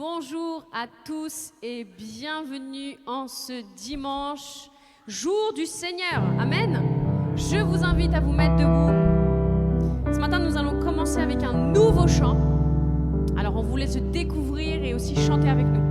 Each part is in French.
Bonjour à tous et bienvenue en ce dimanche, jour du Seigneur. Amen. Je vous invite à vous mettre debout. Ce matin, nous allons commencer avec un nouveau chant. Alors, on vous laisse découvrir et aussi chanter avec nous.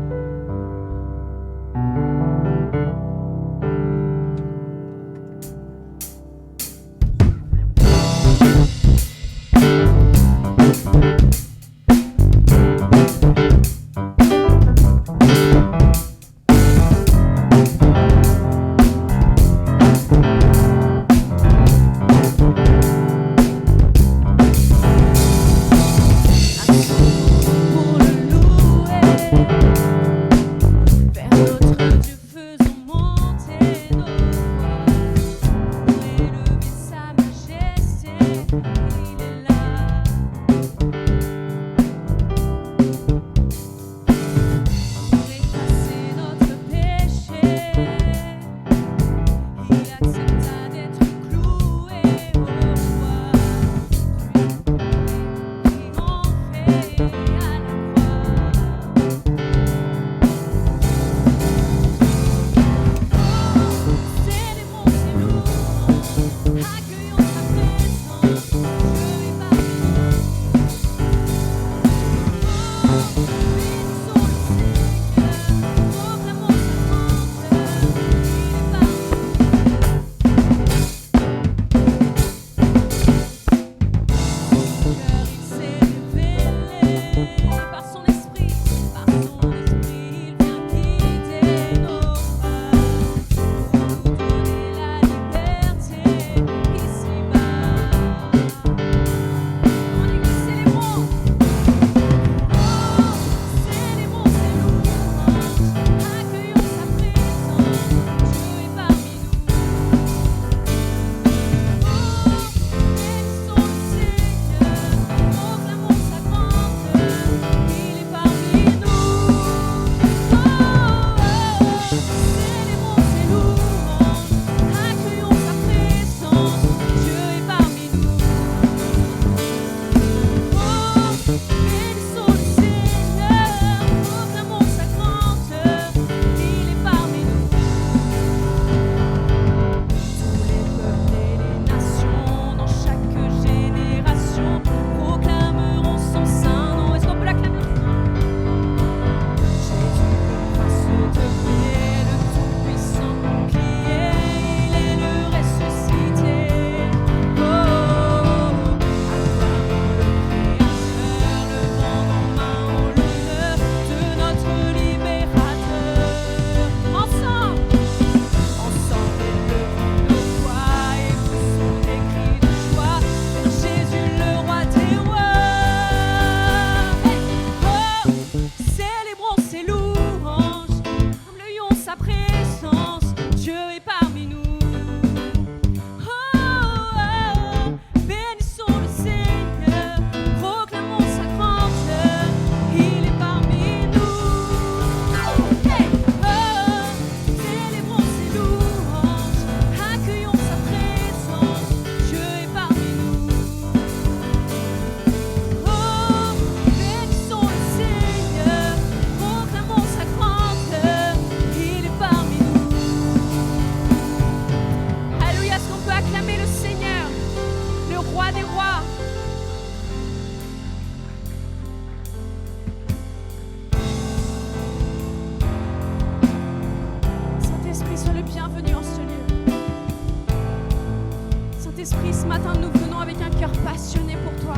Saint-Esprit, ce matin, nous venons avec un cœur passionné pour toi.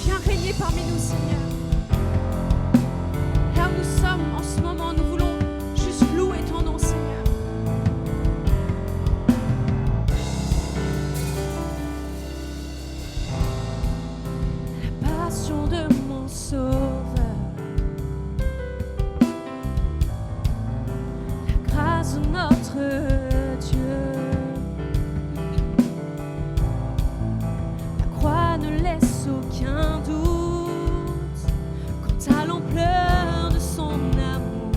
Viens régner parmi nous, Seigneur. Là où nous sommes en ce moment, nous voulons juste louer ton nom, Seigneur. La passion de mon Sauveur, la grâce de notre Dieu. Aucun doute quant à l'ampleur de son amour.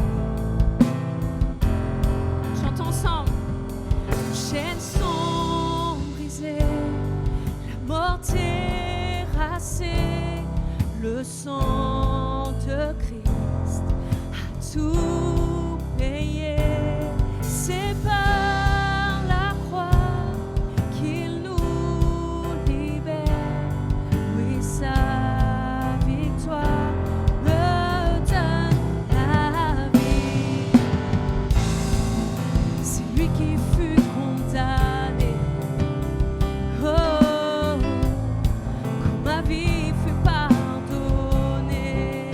Chantons ensemble. Les chaînes sont brisées, la mort terrassée, le sang de tout payé. C'est par la croix qu'il nous libère. Oui, sa victoire me donne la vie. C'est lui qui fut condamné. Oh, quand ma vie fut pardonnée.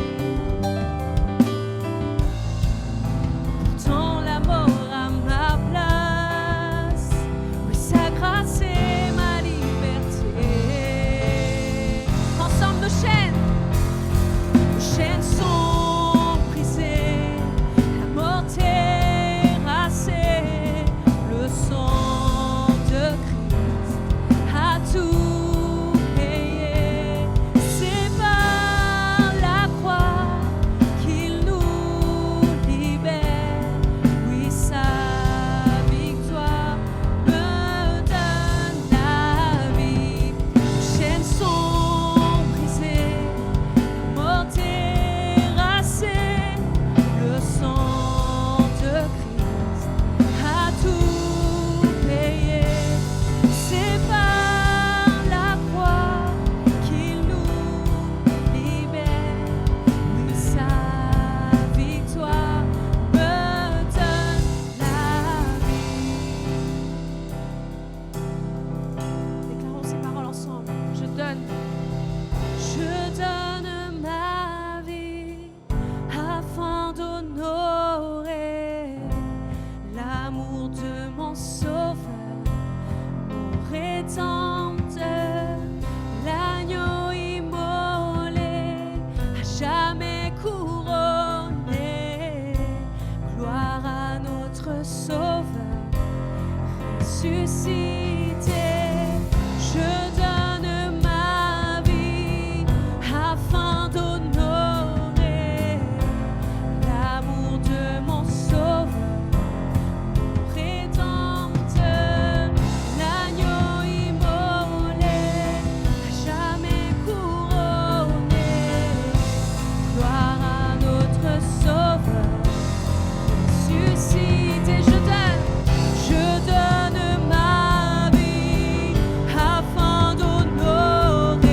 Pourtant la mort à ma place. Oui, sa grâce et ma liberté. Ensemble nos chaînes sont brisées. La mort terrassée. Le sang de Christ a tout payé. C'est par la croix qu'il nous libère. Oui, sa victoire me donne la vie. Les chaînes sont brisées, la mort terrassée. Le sang de Christ a tout payé. C'est par la croix qu'il nous libère. Oui, sa victoire me donne la vie. Déclarons ces paroles ensemble. Je donne ma vie afin d'honorer l'amour de mon Sauveur, mon Rédempteur, l'agneau immolé, à jamais couronné. Gloire à notre Sauveur ressuscité. Je donne ma vie afin d'honorer l'amour de mon Sauveur, mon Rédempteur, l'agneau immolé, à jamais couronné. Gloire à notre Sauveur ressuscité. Je donne ma vie afin d'honorer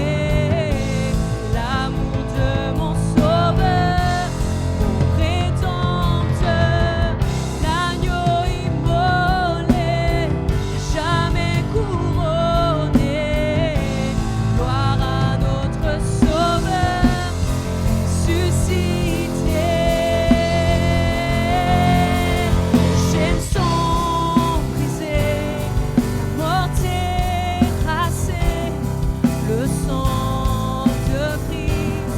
l'amour de mon Sauveur, mon Rédempteur, l'agneau immolé, jamais couronné. Gloire à notre Sauveur ressuscité. Les chaînes sont brisées, la mort terrassée. Le sang de Christ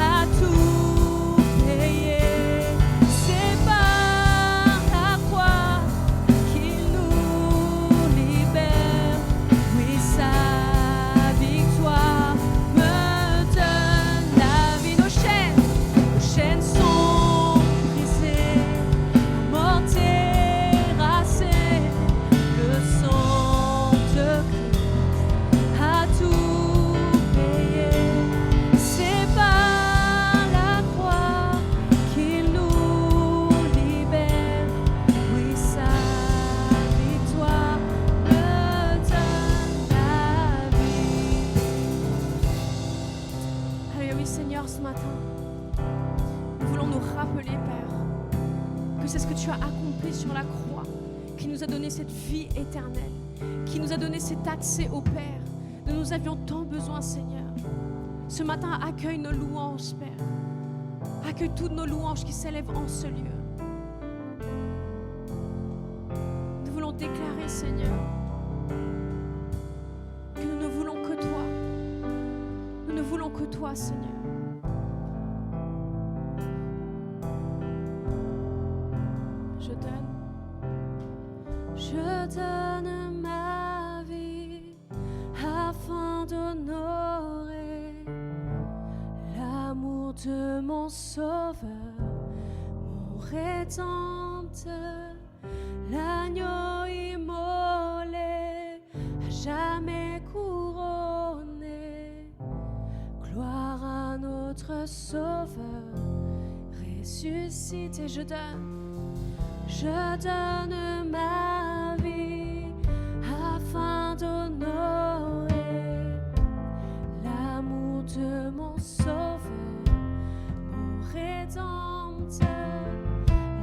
a tout payé. C'est par la croix qu'il nous libère. Oui, sa victoire me donne la vie. Nos chaînes sont brisées, la mort terrassée. Le sang de Christ a tout payé. C'est par la croix qu'il nous libère. Oui, sa victoire me donne la vie. Alléluia, oui, Seigneur, ce matin, nous voulons nous rappeler, Père, que c'est ce que tu as accompli sur la croix qui nous a donné cette vie éternelle, qui nous a donné cet accès au Père dont nous avions tant besoin, Seigneur. Ce matin, accueille nos louanges, Père. Accueille toutes nos louanges qui s'élèvent en ce lieu. Nous voulons déclarer, Seigneur, que nous ne voulons que toi. Nous ne voulons que toi, Seigneur. Je donne ma vie afin d'honorer l'amour de mon Sauveur, mon Rédempteur, l'agneau immolé, à jamais couronné. Gloire à notre Sauveur ressuscité, je donne ma vie afin d'honorer l'amour de mon Sauveur, mon Rédempteur,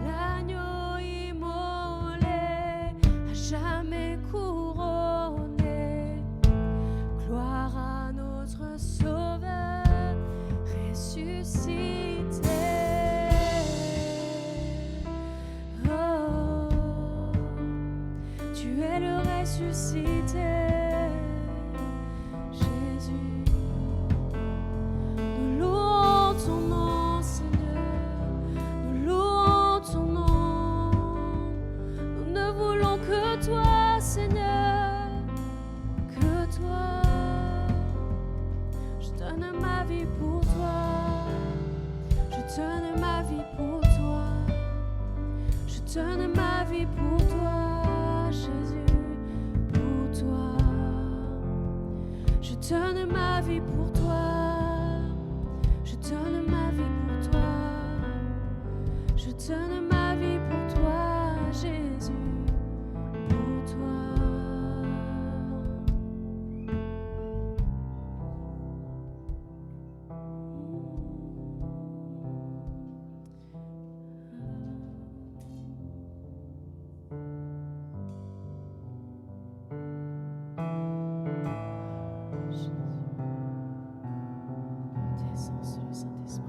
l'agneau immolé, à jamais couronné. Gloire à notre Sauveur ressuscité. Oh, tu es le ressuscité, Jésus. Nous louons ton nom, Seigneur. Nous louons ton nom. Nous ne voulons que toi, Seigneur, que toi. Je donne ma vie pour toi. Je donne ma vie pour toi. Je donne ma vie pour toi, Jésus, pour toi. Je donne ma vie pour toi. Je donne ma vie pour toi. Je donne ma vie pour toi, Jésus, pour toi. Descends sur le Saint-Esprit.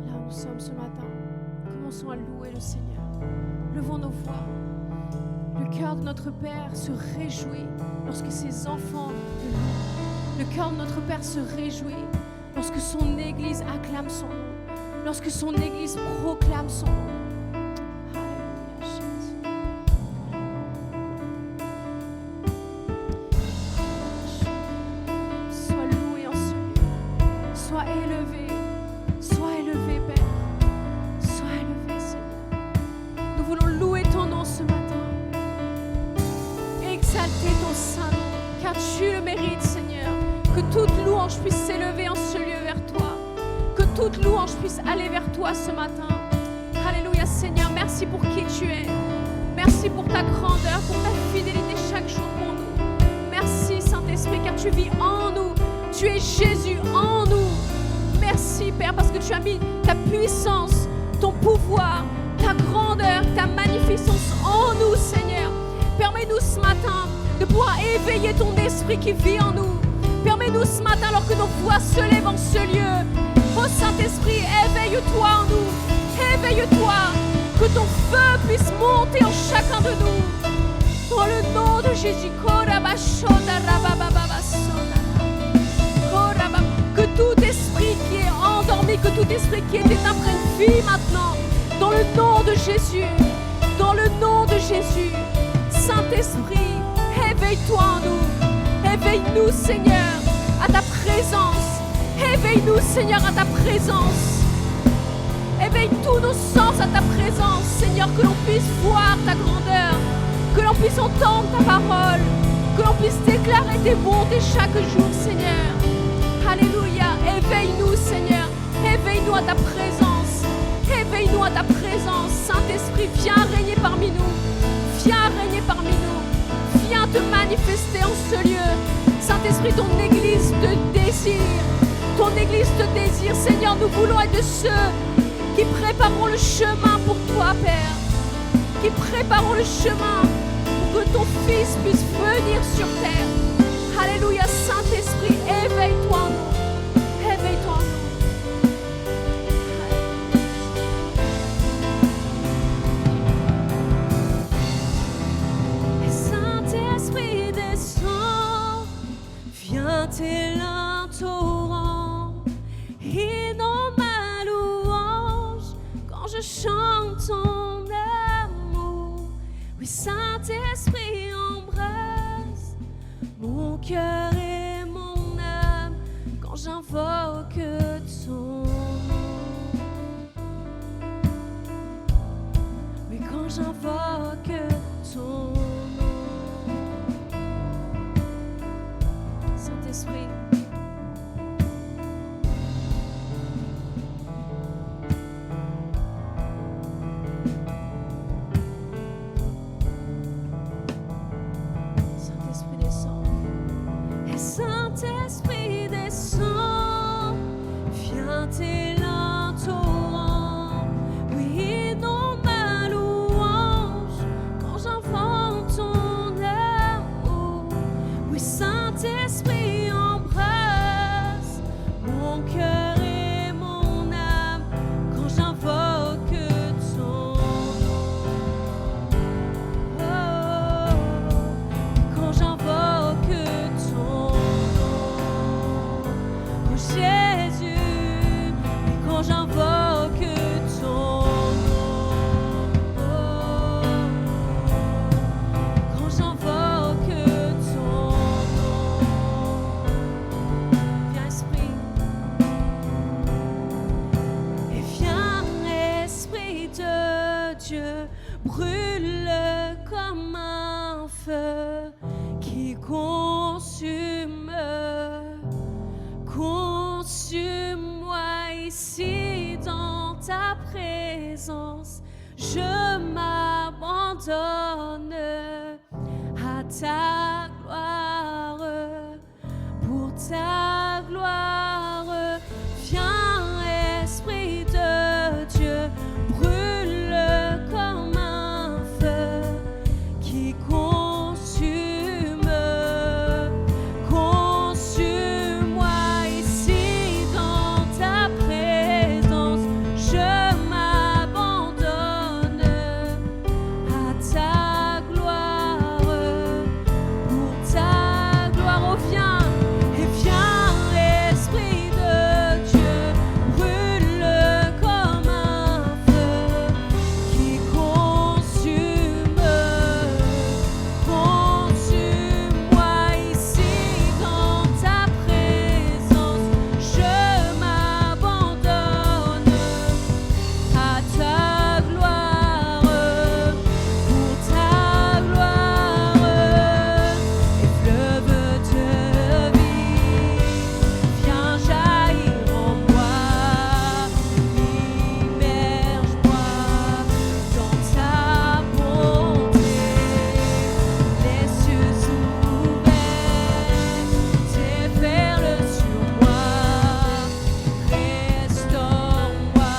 Là où nous sommes ce matin, commençons à louer le Seigneur. Levons nos voix. Le cœur de notre Père se réjouit lorsque ses enfants le louent. Le cœur de notre Père se réjouit lorsque son Église acclame son nom, lorsque son Église proclame son nom. Alléluia, Jésus. Sois loué en ce lieu. Sois élevé, Père. Sois élevé, Seigneur. Nous voulons louer ton nom ce matin. Exalter ton saint nom, car tu le mérites, Seigneur. Que toute louange puisse s'élever en ce lieu vers toi. Que toute louange puisse aller vers toi ce matin. Alléluia, Seigneur. Merci pour qui tu es. Merci pour ta grandeur, pour ta fidélité chaque jour pour nous. Merci, Saint-Esprit, car tu vis en nous. Tu es Jésus en nous. Merci, Père, parce que tu as mis ta puissance, ton pouvoir, ta grandeur, ta magnificence en nous, Seigneur. Permets-nous ce matin de pouvoir éveiller ton esprit qui vit en nous. Permets-nous ce matin, alors que nos voix se lèvent en ce lieu. Oh Saint-Esprit, éveille-toi en nous. Éveille-toi, que ton feu puisse monter en chacun de nous. Dans le nom de Jésus, que tout esprit qui est endormi, que tout esprit qui est éteint prenne vie maintenant. Dans le nom de Jésus, dans le nom de Jésus. Saint-Esprit, éveille-toi en nous. Éveille-nous, Seigneur, à ta présence. Éveille-nous, Seigneur, à ta présence. Éveille tous nos sens à ta présence, Seigneur, que l'on puisse voir ta grandeur, que l'on puisse entendre ta parole, que l'on puisse déclarer tes bontés chaque jour, Seigneur. Alléluia. Éveille-nous, Seigneur. Éveille-nous à ta présence. Éveille-nous à ta présence. Saint-Esprit, viens régner parmi nous. Viens régner parmi nous. Viens te manifester en ce lieu. Saint-Esprit, ton Église te désire. Ton Église te désire. Seigneur, nous voulons être de ceux qui préparons le chemin pour toi, Père. Qui préparons le chemin pour que ton Fils puisse venir sur terre. Alléluia, Saint-Esprit, éveille-toi en nous. Éveille-toi en nous. Saint-Esprit, descends, viens tel un torrent, inonde ma louange quand je chante ton amour. Oui, Saint-Esprit, embrasse mon cœur et mon âme quand j'invoque ton nom. Oui, quand j'invoque ton nom. Saint-Esprit. Saint-Esprit descend. Et Saint-Esprit descend. Viens tes torrent. Oui, inonde ma louange quand j'invente ton amour. Oui, Saint-Esprit embrasse mon cœur et mon âme quand j'invoque ton nom. Oh, quand j'invoque ton nom. Oh, Jésus, et quand j'invoque ton nom. Oh, quand j'invoque ton nom. Viens, Esprit. Et viens, Esprit de Dieu, brûle comme un feu qui consume. Consume-moi ici dans ta présence. Je m'abandonne à ta gloire. Pour ta gloire, viens, Esprit de Dieu, brûle comme un feu qui consume. Consume-moi ici dans ta présence. Je m'abandonne à ta gloire. Pour ta gloire, oh, viens. Et viens, Esprit de Dieu, brûle comme un feu qui consume. Consume-moi ici dans ta présence. Je m'abandonne à ta gloire. Pour ta gloire. Et fleuve de vie, viens jaillir en moi. Immerge-moi dans ta bonté. Les cieux ouverts, déferle sur moi. Restaure-moi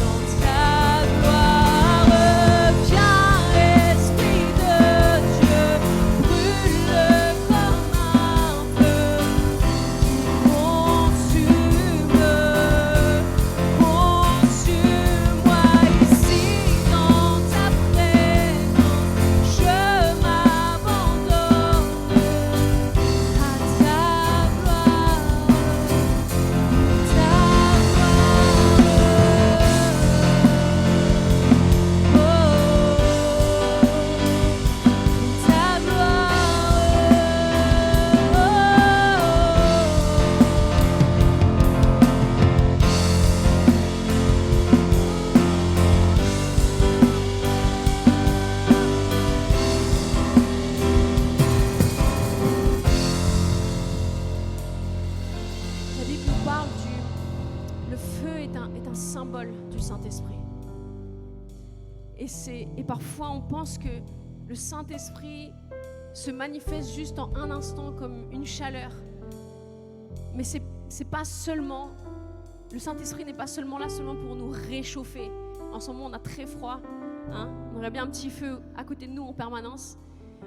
dans ta gloire. Viens, Esprit de Dieu, brûle comme un feu qui consume. Consume-moi ici dans ta présence. Je m'abandonne à ta gloire. Ta La Bible nous parle le feu est un symbole du Saint-Esprit. Et parfois on pense que le Saint-Esprit se manifeste juste en un instant comme une chaleur. Mais c'est pas seulement, le Saint-Esprit n'est pas seulement là seulement pour nous réchauffer. En ce moment on a très froid, hein? On aurait bien un petit feu à côté de nous en permanence.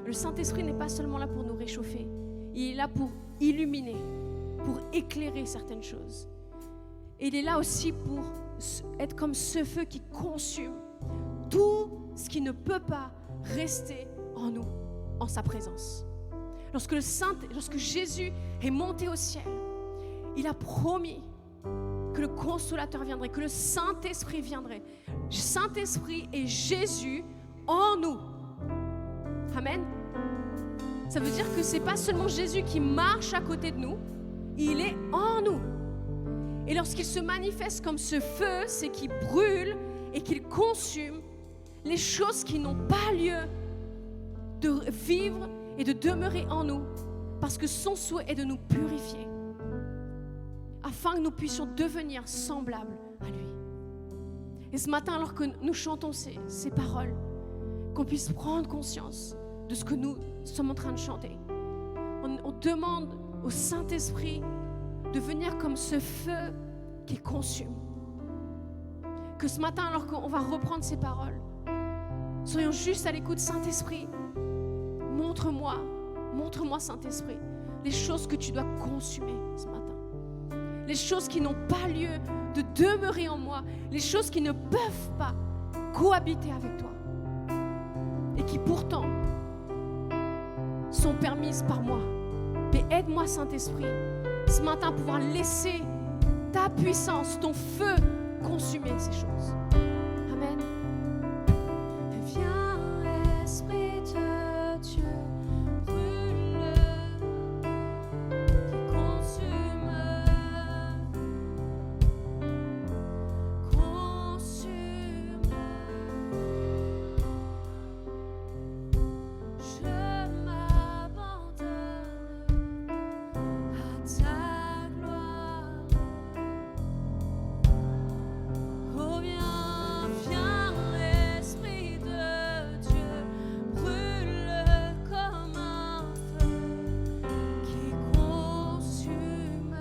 Le Saint-Esprit n'est pas seulement là pour nous réchauffer. Il est là pour illuminer, pour éclairer certaines choses. Et il est là aussi pour être comme ce feu qui consume tout ce qui ne peut pas rester en nous, en sa présence. Lorsque Jésus est monté au ciel, il a promis que le Consolateur viendrait, que le Saint-Esprit viendrait. Saint-Esprit et Jésus en nous. Amen. Ça veut dire que c'est pas seulement Jésus qui marche à côté de nous, il est en nous. Et lorsqu'il se manifeste comme ce feu, c'est qu'il brûle et qu'il consume les choses qui n'ont pas lieu de vivre et de demeurer en nous Parce que son souhait est de nous purifier, afin que nous puissions devenir semblables à lui. Et ce matin, alors que nous chantons ces paroles, qu'on puisse prendre conscience de ce que nous sommes en train de chanter. On demande au Saint-Esprit de venir comme ce feu qui consume. Que ce matin, alors qu'on va reprendre ces paroles, soyons juste à l'écoute. Saint-Esprit, montre-moi, Saint-Esprit, les choses que tu dois consumer ce matin. Les choses qui n'ont pas lieu de demeurer en moi, les choses qui ne peuvent pas cohabiter avec toi et qui pourtant sont permises par moi. Mais aide-moi, Saint-Esprit, ce matin à pouvoir laisser ta puissance, ton feu consumer ces choses. Amen. Viens, Esprit de Dieu, brûle, qui consume, je m'abandonne à ta gloire. Oh, viens, Esprit de Dieu, brûle comme un feu qui consume.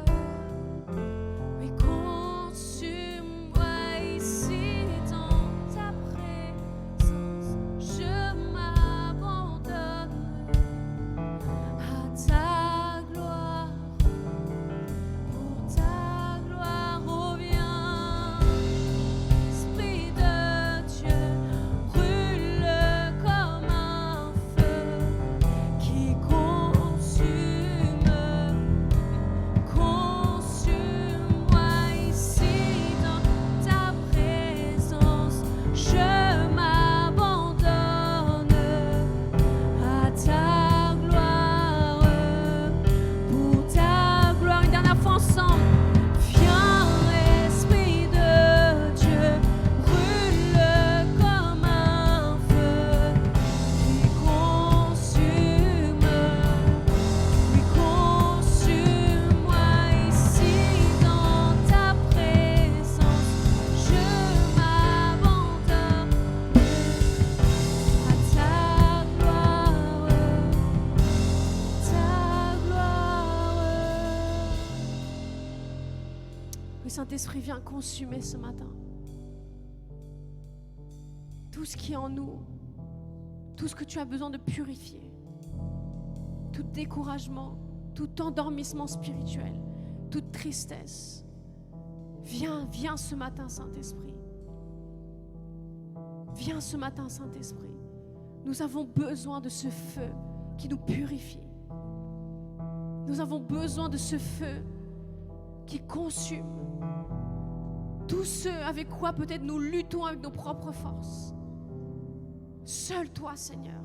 Oui, consume-moi ici dans ta présence. Je m'abandonne à ta gloire. Pour ta gloire, oh, viens, Esprit de Dieu, brûle comme un feu qui consume. Consume-moi ici dans ta présence. Je m'abandonne à ta gloire. Pour ta gloire, une dernière fois ensemble. Viens, Esprit de Dieu, brûle comme un feu qui consume. Oui, consume-moi ici dans ta présence. Je m'abandonne à ta gloire. Ta gloire. Le Saint-Esprit vient consumer ce matin tout ce qui est en nous, tout ce que tu as besoin de purifier, tout découragement, tout endormissement spirituel, toute tristesse. Viens ce matin, Saint-Esprit. Viens ce matin, Saint-Esprit. Nous avons besoin de ce feu qui nous purifie. Nous avons besoin de ce feu qui consume tout ce avec quoi peut-être nous luttons avec nos propres forces. Seul toi, Seigneur,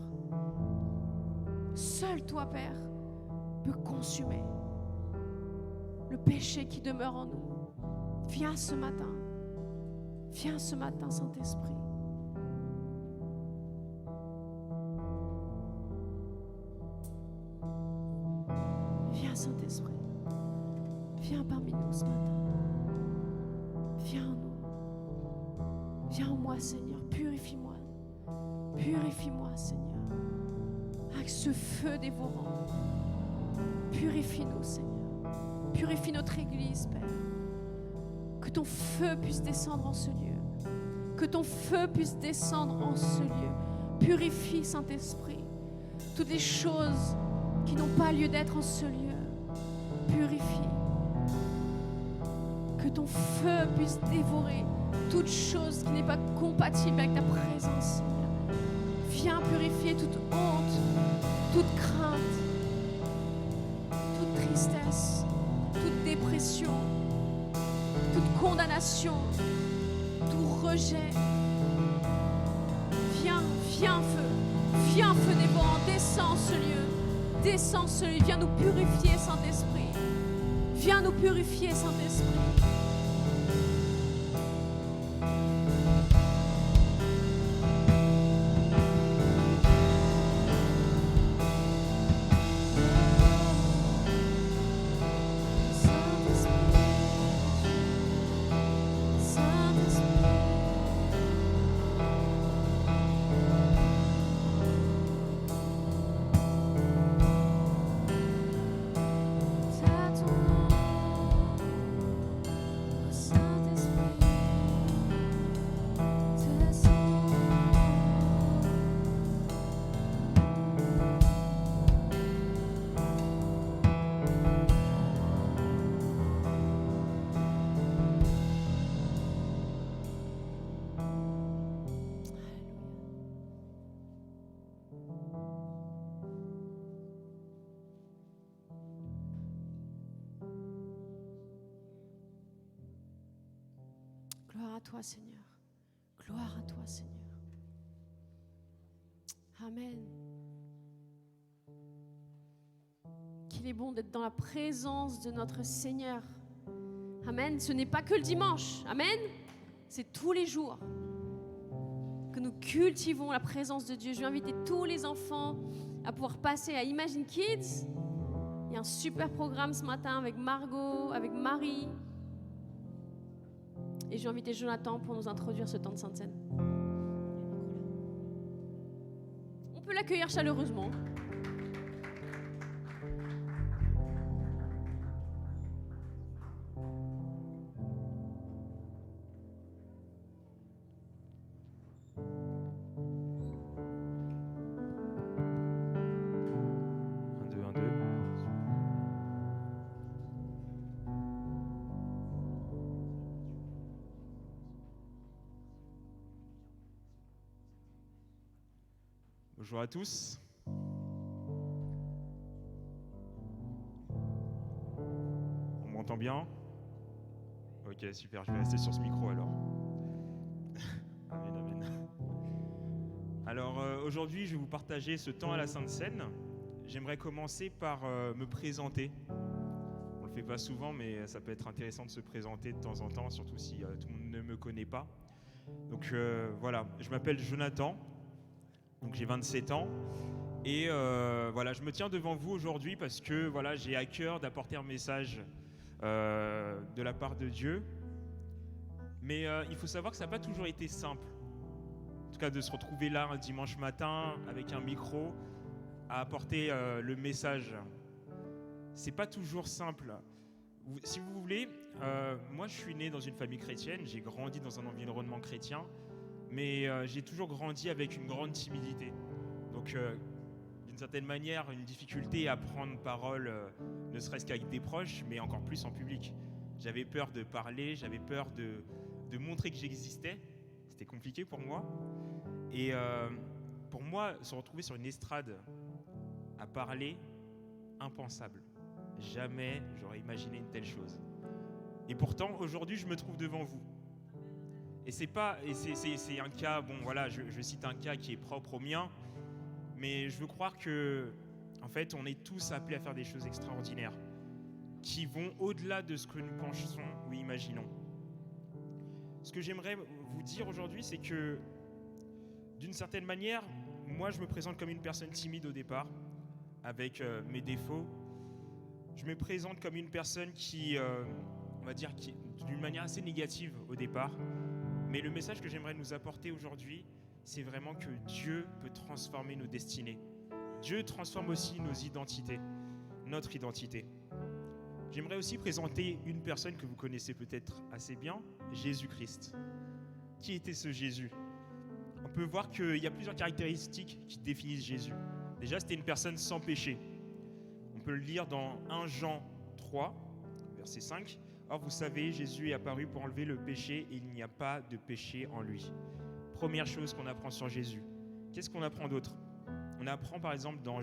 seul toi, Père, peut consumer le péché qui demeure en nous. Viens ce matin, Saint-Esprit. Viens, Saint-Esprit. Viens parmi nous ce matin. Viens en nous. Viens en moi, Seigneur. Purifie-moi. Purifie-moi, Seigneur. Avec ce feu dévorant. Purifie-nous, Seigneur. Purifie notre Église, Père. Que ton feu puisse descendre en ce lieu. Que ton feu puisse descendre en ce lieu. Purifie, Saint-Esprit, toutes les choses qui n'ont pas lieu d'être en ce lieu. Purifie. Que ton feu puisse dévorer toute chose qui n'est pas compatible avec ta présence, Seigneur. Viens purifier toute honte, toute crainte, toute tristesse, toute dépression, toute condamnation, tout rejet. Viens feu dévorant, descends ce lieu, viens nous purifier, Saint-Esprit. Viens nous purifier, Saint-Esprit. toi, Seigneur. Gloire à toi, Seigneur. Amen. Qu'il est bon d'être dans la présence de notre Seigneur. Amen. Ce n'est pas que le dimanche. Amen. C'est tous les jours que nous cultivons la présence de Dieu. Je vais inviter tous les enfants à pouvoir passer à Imagine Kids. Il y a un super programme ce matin avec Margot, avec Marie. Et je vais inviter Jonathan pour nous introduire ce temps de Sainte Seine. On peut l'accueillir chaleureusement. Bonjour à tous. On m'entend bien? Ok, super, je vais rester sur ce micro alors. Amen, amen. Alors aujourd'hui, je vais vous partager ce temps à la Sainte Seine. J'aimerais commencer par me présenter. On le fait pas souvent, mais ça peut être intéressant de se présenter de temps en temps, surtout si tout le monde ne me connaît pas. Donc voilà, je m'appelle Jonathan. Donc j'ai 27 ans et voilà, je me tiens devant vous aujourd'hui parce que voilà, j'ai à cœur d'apporter un message de la part de Dieu. Mais il faut savoir que ça n'a pas toujours été simple. En tout cas, de se retrouver là un dimanche matin avec un micro à apporter le message. C'est pas toujours simple. Si vous voulez, moi je suis né dans une famille chrétienne, j'ai grandi dans un environnement chrétien. Mais j'ai toujours grandi avec une grande timidité. Donc, d'une certaine manière, une difficulté à prendre parole, ne serait-ce qu'avec des proches, mais encore plus en public. J'avais peur de parler, j'avais peur de montrer que j'existais. C'était compliqué pour moi. Et pour moi, se retrouver sur une estrade à parler, impensable. Jamais j'aurais imaginé une telle chose. Et pourtant, aujourd'hui, je me trouve devant vous. Et c'est un cas, bon voilà, je cite un cas qui est propre au mien, mais je veux croire que, en fait, on est tous appelés à faire des choses extraordinaires, qui vont au-delà de ce que nous pensons ou imaginons. Ce que j'aimerais vous dire aujourd'hui, c'est que, d'une certaine manière, moi je me présente comme une personne timide au départ, avec mes défauts. Je me présente comme une personne qui, on va dire, qui, d'une manière assez négative au départ. Mais le message que j'aimerais nous apporter aujourd'hui, c'est vraiment que Dieu peut transformer nos destinées. Dieu transforme aussi nos identités, notre identité. J'aimerais aussi présenter une personne que vous connaissez peut-être assez bien, Jésus-Christ. Qui était ce Jésus? On peut voir qu'il y a plusieurs caractéristiques qui définissent Jésus. Déjà, c'était une personne sans péché. On peut le lire dans 1 Jean 3, verset 5. Or, vous savez, Jésus est apparu pour enlever le péché et il n'y a pas de péché en lui. Première chose qu'on apprend sur Jésus. Qu'est-ce qu'on apprend d'autre? On apprend par exemple dans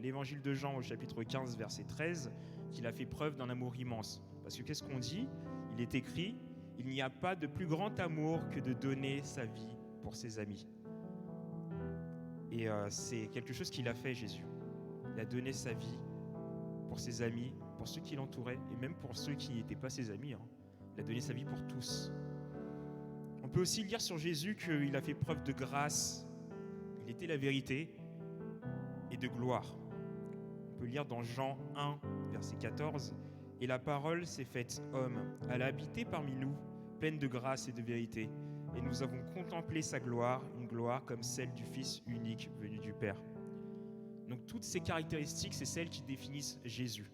l'évangile de Jean au chapitre 15, verset 13, qu'il a fait preuve d'un amour immense. Parce que qu'est-ce qu'on dit? Il est écrit, il n'y a pas de plus grand amour que de donner sa vie pour ses amis. Et c'est quelque chose qu'il a fait, Jésus. Il a donné sa vie pour ses amis, pour ceux qui l'entouraient, et même pour ceux qui n'étaient pas ses amis. Il a donné sa vie pour tous. On peut aussi lire sur Jésus qu'il a fait preuve de grâce. Il était la vérité et de gloire. On peut lire dans Jean 1, verset 14, « Et la parole s'est faite homme. Elle a habité parmi nous, pleine de grâce et de vérité. Et nous avons contemplé sa gloire, une gloire comme celle du Fils unique venu du Père. » Donc toutes ces caractéristiques, c'est celles qui définissent Jésus.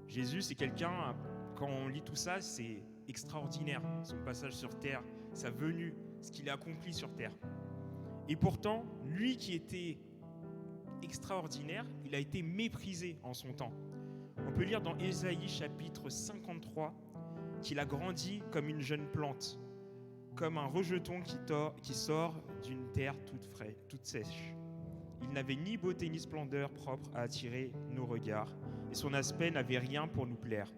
Jésus, c'est quelqu'un, quand on lit tout ça, c'est extraordinaire. Son passage sur terre, sa venue, ce qu'il a accompli sur terre. Et pourtant, lui qui était extraordinaire, il a été méprisé en son temps. On peut lire dans Ésaïe chapitre 53 qu'il a grandi comme une jeune plante, comme un rejeton qui sort d'une terre toute sèche. Il n'avait ni beauté ni splendeur propre à attirer nos regards, et son aspect n'avait rien pour nous plaire.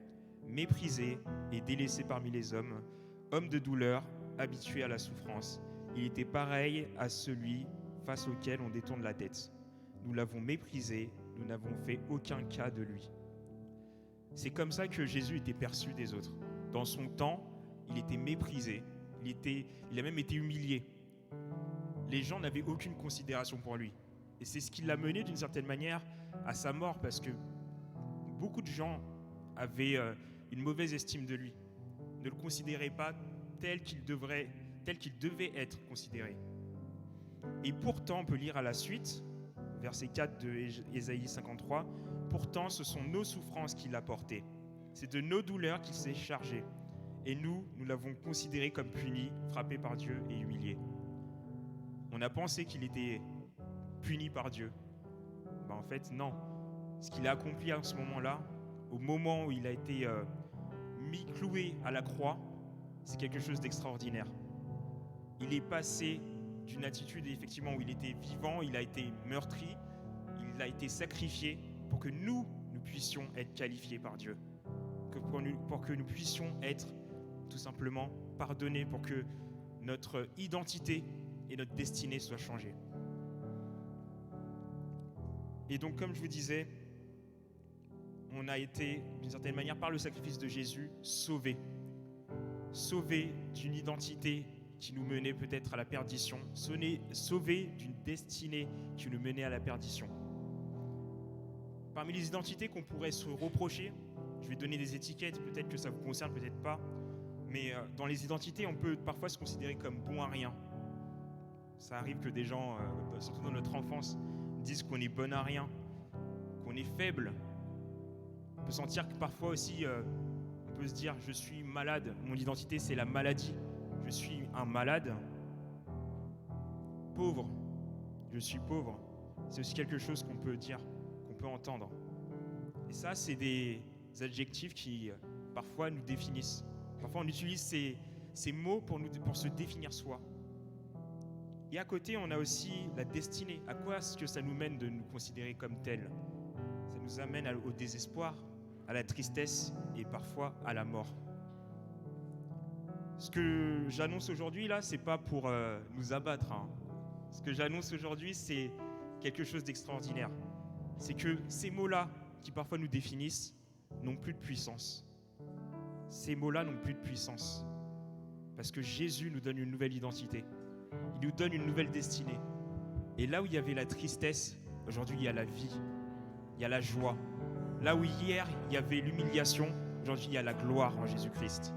Méprisé et délaissé parmi les hommes, Homme de douleur, habitué à la souffrance, il était pareil à celui face auquel on détourne la tête. Nous l'avons méprisé, nous n'avons fait aucun cas de lui. C'est comme ça que Jésus était perçu des autres. Dans son temps, il était méprisé, il a même été humilié. Les gens n'avaient aucune considération pour lui. Et c'est ce qui l'a mené d'une certaine manière à sa mort, parce que beaucoup de gens avaient une mauvaise estime de lui, ne le considéraient pas tel qu'il devait être considéré. Et pourtant, on peut lire à la suite, verset 4 de Ésaïe 53, « Pourtant, ce sont nos souffrances qu'il a portées. C'est de nos douleurs qu'il s'est chargé. Et nous l'avons considéré comme puni, frappé par Dieu et humilié. » On a pensé qu'il était puni par Dieu. En fait, non. Ce qu'il a accompli à ce moment-là, au moment où il a été mis cloué à la croix, c'est quelque chose d'extraordinaire. Il est passé d'une attitude, effectivement, où il était vivant, il a été meurtri, il a été sacrifié pour que nous puissions être qualifiés par Dieu, pour que nous puissions être tout simplement pardonnés, pour que notre identité et notre destinée soient changées. Et donc, comme je vous disais, on a été, d'une certaine manière, par le sacrifice de Jésus, sauvés d'une identité qui nous menait peut-être à la perdition, sauvés d'une destinée qui nous menait à la perdition. Parmi les identités qu'on pourrait se reprocher, je vais donner des étiquettes, peut-être que ça vous concerne, peut-être pas, mais dans les identités, on peut parfois se considérer comme bon à rien. Ça arrive que des gens, surtout dans notre enfance, disent qu'on est bon à rien, qu'on est faible. On peut sentir que parfois aussi, on peut se dire « je suis malade, mon identité c'est la maladie, je suis un malade ». Pauvre, je suis pauvre, c'est aussi quelque chose qu'on peut dire, qu'on peut entendre. Et ça, c'est des adjectifs qui parfois nous définissent. Parfois on utilise ces mots pour se définir soi. Et à côté, on a aussi la destinée. À quoi est-ce que ça nous mène de nous considérer comme tels ? Ça nous amène au désespoir, à la tristesse et parfois à la mort. Ce que j'annonce aujourd'hui, là, c'est pas pour nous abattre. Ce que j'annonce aujourd'hui, c'est quelque chose d'extraordinaire. C'est que ces mots-là, qui parfois nous définissent, n'ont plus de puissance. Ces mots-là n'ont plus de puissance. Parce que Jésus nous donne une nouvelle identité. Il nous donne une nouvelle destinée. Et là où il y avait la tristesse, aujourd'hui il y a la vie, il y a la joie. Là où hier il y avait l'humiliation, aujourd'hui il y a la gloire en Jésus-Christ.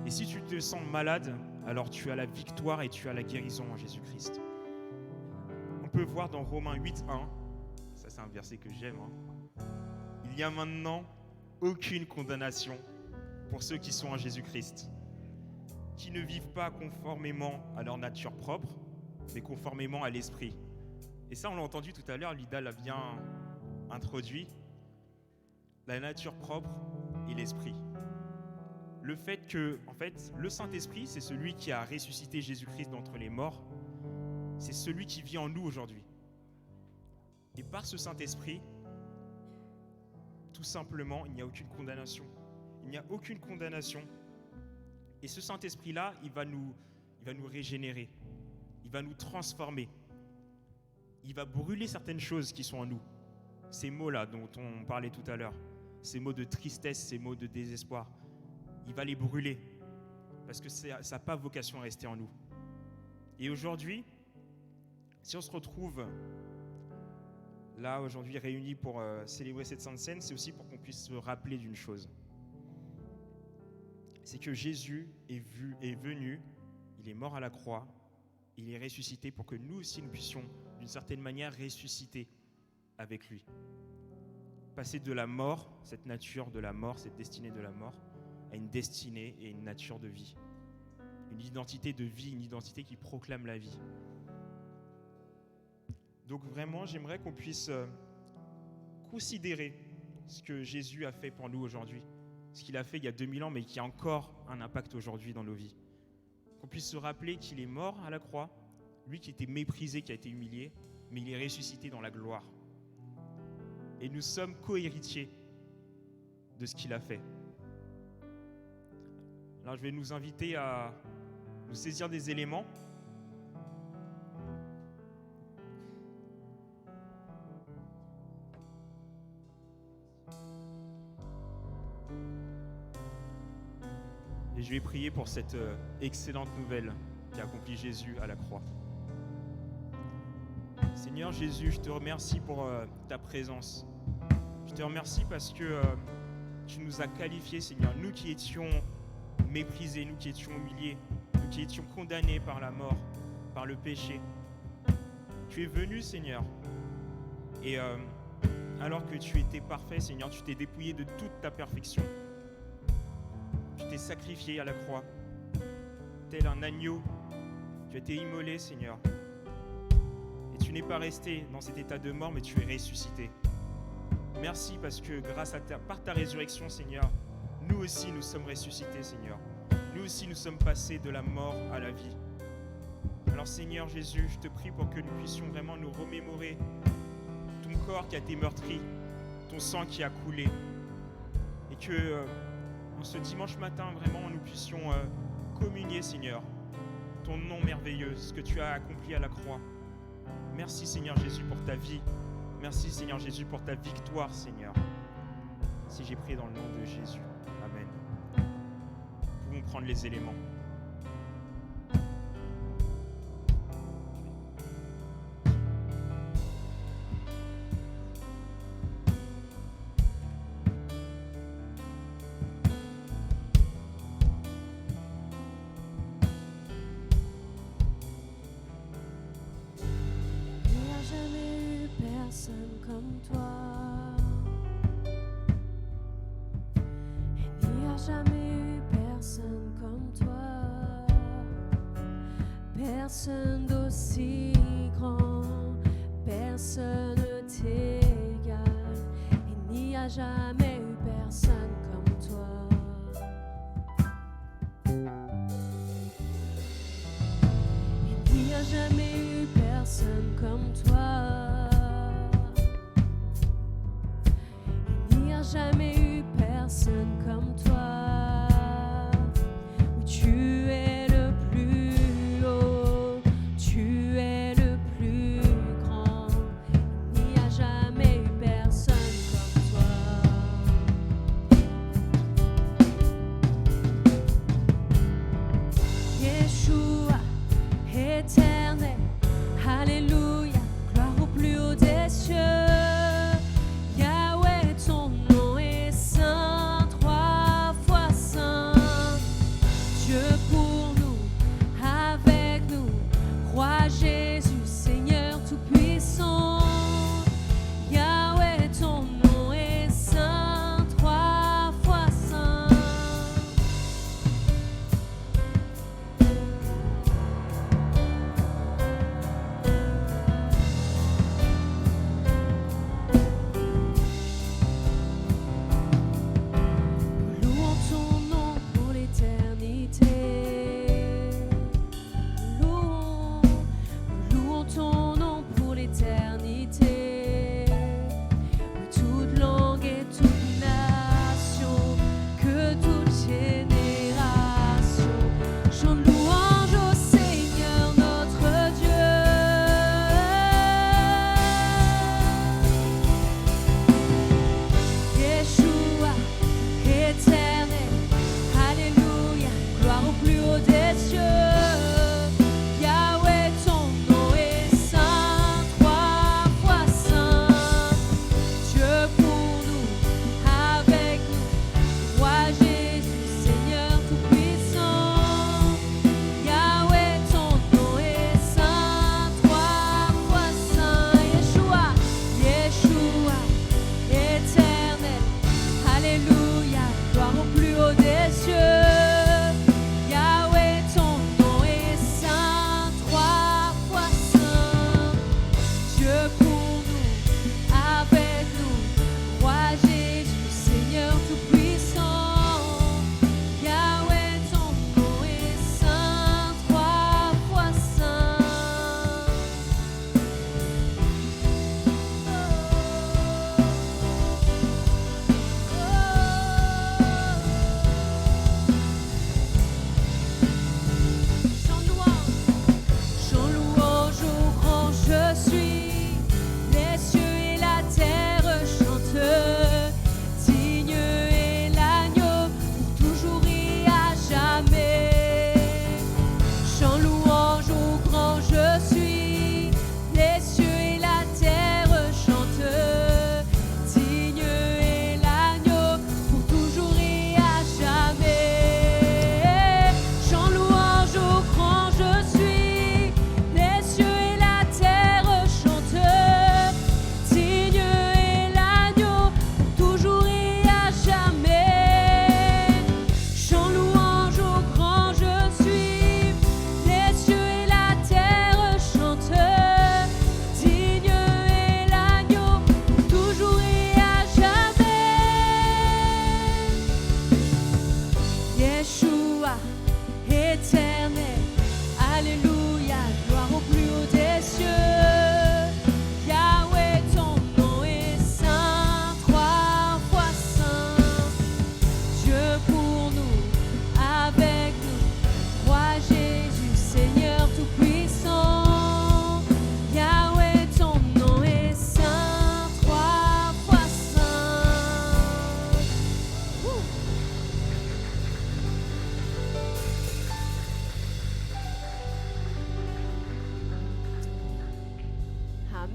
Et si tu te sens malade, alors tu as la victoire et tu as la guérison en Jésus-Christ. On peut voir dans Romains 8:1, ça c'est un verset que j'aime, il n'y a maintenant aucune condamnation pour ceux qui sont en Jésus-Christ, qui ne vivent pas conformément à leur nature propre, mais conformément à l'esprit. Et ça, on l'a entendu tout à l'heure, Lida l'a bien introduit. La nature propre et l'esprit. Le fait que, en fait, le Saint-Esprit, c'est celui qui a ressuscité Jésus-Christ d'entre les morts. C'est celui qui vit en nous aujourd'hui. Et par ce Saint-Esprit, tout simplement, il n'y a aucune condamnation. Il n'y a aucune condamnation. Et ce Saint-Esprit-là, il va nous régénérer. Il va nous transformer. Il va brûler certaines choses qui sont en nous. Ces mots-là dont on parlait tout à l'heure, ces mots de tristesse, ces mots de désespoir, il va les brûler parce que ça n'a pas vocation à rester en nous. Et aujourd'hui, si on se retrouve là aujourd'hui réunis pour célébrer cette Sainte Seine, c'est aussi pour qu'on puisse se rappeler d'une chose. C'est que Jésus est venu, il est mort à la croix, il est ressuscité pour que nous aussi nous puissions d'une certaine manière ressusciter avec lui. Passer de la mort, cette nature de la mort, cette destinée de la mort, à une destinée et une nature de vie. Une identité de vie, une identité qui proclame la vie. Donc vraiment, j'aimerais qu'on puisse considérer ce que Jésus a fait pour nous aujourd'hui. Ce qu'il a fait il y a 2000 ans, mais qui a encore un impact aujourd'hui dans nos vies. Qu'on puisse se rappeler qu'il est mort à la croix, lui qui était méprisé, qui a été humilié, mais il est ressuscité dans la gloire. Et nous sommes co-héritiers de ce qu'il a fait. Alors je vais nous inviter à nous saisir des éléments. Et je vais prier pour cette excellente nouvelle qu'a accompli Jésus à la croix. Seigneur Jésus, je te remercie pour ta présence. Je te remercie parce que tu nous as qualifiés, Seigneur, nous qui étions méprisés, nous qui étions humiliés, nous qui étions condamnés par la mort, par le péché. Tu es venu, Seigneur, et alors que tu étais parfait, Seigneur, tu t'es dépouillé de toute ta perfection. Tu t'es sacrifié à la croix, tel un agneau. Tu as été immolé, Seigneur. Et tu n'es pas resté dans cet état de mort, mais tu es ressuscité. Merci parce que par ta résurrection, Seigneur, nous aussi nous sommes ressuscités, Seigneur. Nous aussi nous sommes passés de la mort à la vie. Alors Seigneur Jésus, je te prie pour que nous puissions vraiment nous remémorer ton corps qui a été meurtri, ton sang qui a coulé. Et que en ce dimanche matin, vraiment, nous puissions communier, Seigneur, ton nom merveilleux, ce que tu as accompli à la croix. Merci Seigneur Jésus pour ta vie. Merci Seigneur Jésus pour ta victoire, Seigneur. Si j'ai prié dans le nom de Jésus. Amen. Nous pouvons prendre les éléments. Comme toi, il n'y a jamais eu personne comme toi, personne d'aussi grand, personne ne t'égale, il n'y a jamais eu personne comme toi. Il n'y a jamais eu personne comme toi. Jamais eu personne comme toi. Oui, tu es le plus haut, tu es le plus grand. Il n'y a jamais eu personne comme toi. Yeshua, éternel, alléluia, gloire au plus haut des cieux. Ton nom est saint, toi.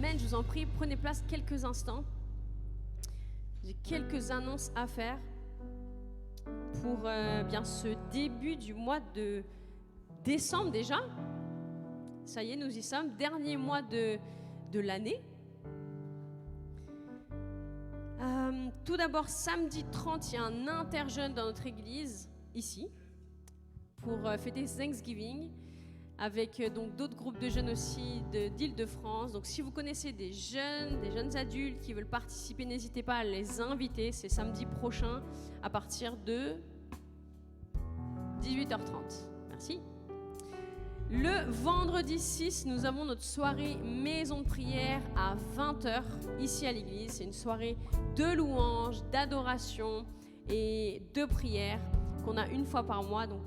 Amen, je vous en prie, prenez place quelques instants. J'ai quelques annonces à faire pour bien ce début du mois de décembre déjà. Ça y est, nous y sommes, dernier mois de l'année. Tout d'abord, samedi 30, il y a un interjeune dans notre église, ici, pour fêter Thanksgiving, avec donc d'autres groupes de jeunes aussi d'Île-de-France. Donc si vous connaissez des jeunes adultes qui veulent participer, n'hésitez pas à les inviter. C'est samedi prochain à partir de 18h30. Merci. Le vendredi 6, nous avons notre soirée maison de prière à 20h ici à l'église. C'est une soirée de louanges, d'adoration et de prière qu'on a une fois par mois. Donc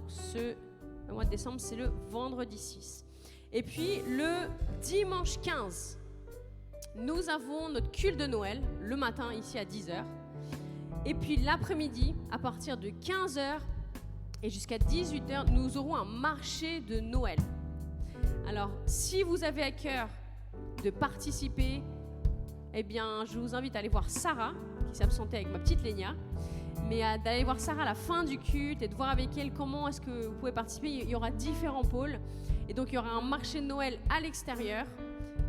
le mois de décembre, c'est le vendredi 6. Et puis le dimanche 15, nous avons notre culte de Noël le matin ici à 10h. Et puis l'après-midi, à partir de 15h et jusqu'à 18h, nous aurons un marché de Noël. Alors, si vous avez à cœur de participer, eh bien, je vous invite à aller voir Sarah, qui s'est absentée avec ma petite Lénia, mais d'aller voir Sarah à la fin du culte et de voir avec elle comment est-ce que vous pouvez participer. Il y aura différents pôles, et donc il y aura un marché de Noël à l'extérieur,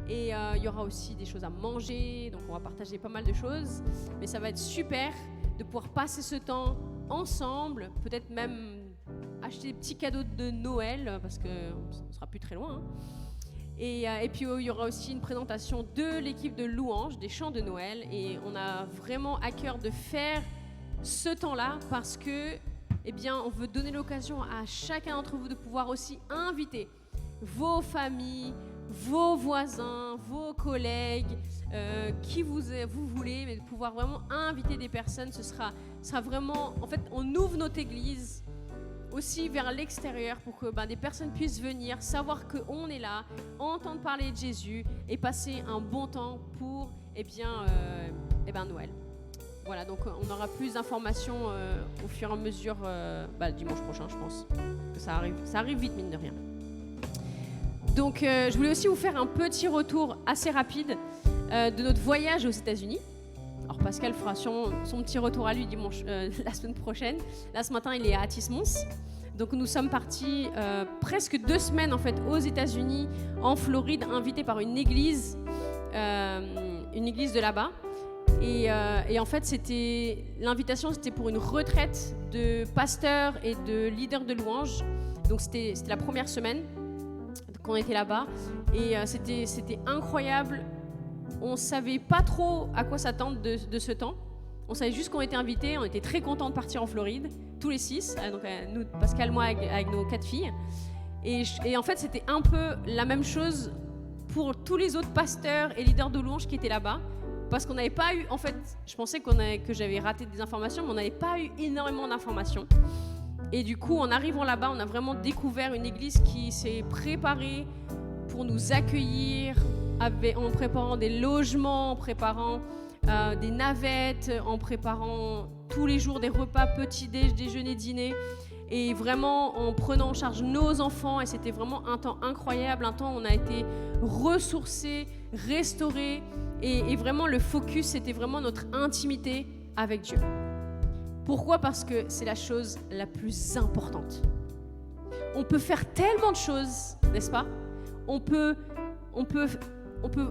et il y aura aussi des choses à manger, donc on va partager pas mal de choses, mais ça va être super de pouvoir passer ce temps ensemble, peut-être même acheter des petits cadeaux de Noël, parce qu'on ne sera plus très loin. Et puis il y aura aussi une présentation de l'équipe de louanges, des chants de Noël, et on a vraiment à cœur de faire ce temps-là parce que, eh bien, on veut donner l'occasion à chacun d'entre vous de pouvoir aussi inviter vos familles, vos voisins, vos collègues, qui vous voulez, mais de pouvoir vraiment inviter des personnes. Ce sera vraiment, en fait, on ouvre notre église aussi vers l'extérieur pour que des personnes puissent venir, savoir qu'on est là, entendre parler de Jésus et passer un bon temps pour Noël. Voilà, donc on aura plus d'informations au fur et à mesure dimanche prochain, je pense. Que ça arrive vite, mine de rien. Donc je voulais aussi vous faire un petit retour assez rapide de notre voyage aux États-Unis. Alors Pascal fera son petit retour à lui dimanche, la semaine prochaine. Là, ce matin, il est à Atis-Mons. Donc nous sommes partis presque 2 semaines en fait aux États-Unis, en Floride, invités par une église de là-bas. Et en fait, l'invitation, c'était pour une retraite de pasteurs et de leaders de louanges. Donc c'était la première semaine qu'on était là-bas. Et c'était incroyable. On ne savait pas trop à quoi s'attendre de ce temps. On savait juste qu'on était invités. On était très contents de partir en Floride, tous les 6. Donc nous, Pascal, moi, avec nos 4 filles. Et en fait, c'était un peu la même chose pour tous les autres pasteurs et leaders de louanges qui étaient là-bas. Parce qu'on n'avait pas eu... En fait, je pensais que j'avais raté des informations, mais on n'avait pas eu énormément d'informations. Et du coup, en arrivant là-bas, on a vraiment découvert une église qui s'est préparée pour nous accueillir, en préparant des logements, en préparant des navettes, en préparant tous les jours des repas, petit-déj, déjeuner, dîner, et vraiment en prenant en charge nos enfants. Et c'était vraiment un temps incroyable, un temps où on a été ressourcés, restaurés, et vraiment le focus, c'était vraiment notre intimité avec Dieu. Pourquoi ? Parce que c'est la chose la plus importante. On peut faire tellement de choses, n'est-ce pas ? On peut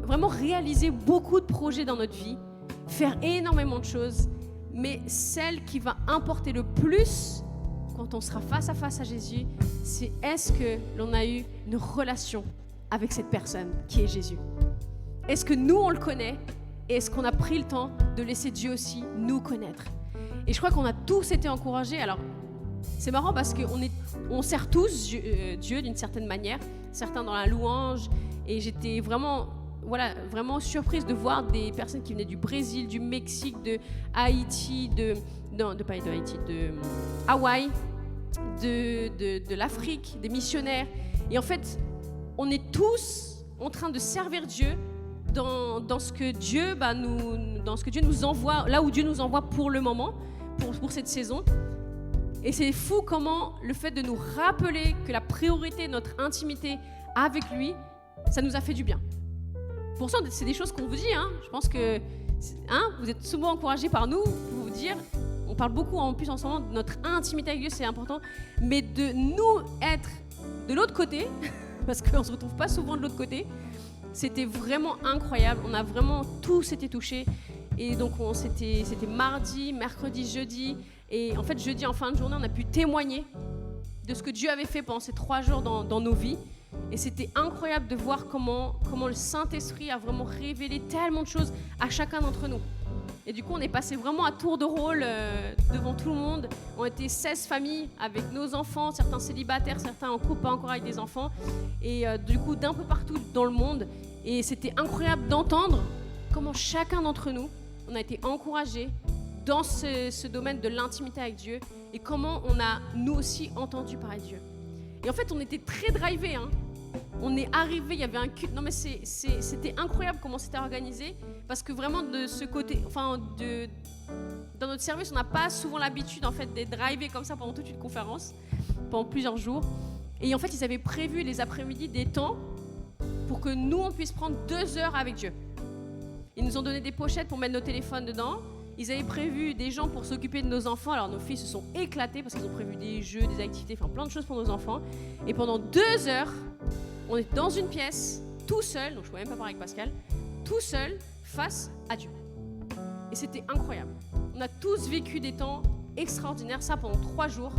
vraiment réaliser beaucoup de projets dans notre vie, faire énormément de choses, mais celle qui va importer le plus quand on sera face à face à Jésus, c'est est-ce que l'on a eu une relation avec cette personne qui est Jésus ? Est-ce que nous, on le connaît ? Et est-ce qu'on a pris le temps de laisser Dieu aussi nous connaître ? Et je crois qu'on a tous été encouragés. Alors, c'est marrant parce qu'on sert tous Dieu d'une certaine manière, certains dans la louange. Et j'étais vraiment surprise de voir des personnes qui venaient du Brésil, du Mexique, de Haïti, de Hawaï, de l'Afrique, des missionnaires. Et en fait, on est tous en train de servir Dieu dans ce que Dieu nous envoie, là où Dieu nous envoie pour le moment, pour cette saison. Et c'est fou comment le fait de nous rappeler que la priorité de notre intimité avec lui, ça nous a fait du bien. Pourtant, c'est des choses qu'on vous dit. Je pense que vous êtes souvent encouragés par nous pour vous dire. On parle beaucoup en plus en ce moment de notre intimité avec Dieu, c'est important. Mais de nous être de l'autre côté, parce qu'on ne se retrouve pas souvent de l'autre côté, c'était vraiment incroyable. On a vraiment tous été touchés. Et donc, c'était mardi, mercredi, jeudi. Et en fait, jeudi, en fin de journée, on a pu témoigner de ce que Dieu avait fait pendant ces 3 jours dans nos vies. Et c'était incroyable de voir comment le Saint-Esprit a vraiment révélé tellement de choses à chacun d'entre nous. Et du coup, on est passé vraiment à tour de rôle devant tout le monde. On était 16 familles avec nos enfants, certains célibataires, certains en couple, pas encore avec des enfants. Et du coup, d'un peu partout dans le monde. Et c'était incroyable d'entendre comment chacun d'entre nous, on a été encouragés dans ce domaine de l'intimité avec Dieu et comment on a, nous aussi, entendu parler de Dieu. Et en fait, on était très drivés. On est arrivés, il y avait un culte. Non, mais c'était incroyable comment c'était organisé parce que vraiment, de ce côté, dans notre service, on n'a pas souvent l'habitude en fait, d'être drivés comme ça pendant toute une conférence, pendant plusieurs jours. Et en fait, ils avaient prévu les après-midi des temps pour que nous, on puisse prendre 2 heures avec Dieu. Ils nous ont donné des pochettes pour mettre nos téléphones dedans. Ils avaient prévu des gens pour s'occuper de nos enfants. Alors nos filles se sont éclatées parce qu'ils ont prévu des jeux, des activités, enfin plein de choses pour nos enfants. Et pendant 2 heures, on est dans une pièce, tout seul, donc je ne pouvais même pas parler avec Pascal, tout seul, face à Dieu. Et c'était incroyable. On a tous vécu des temps extraordinaires, ça pendant 3 jours,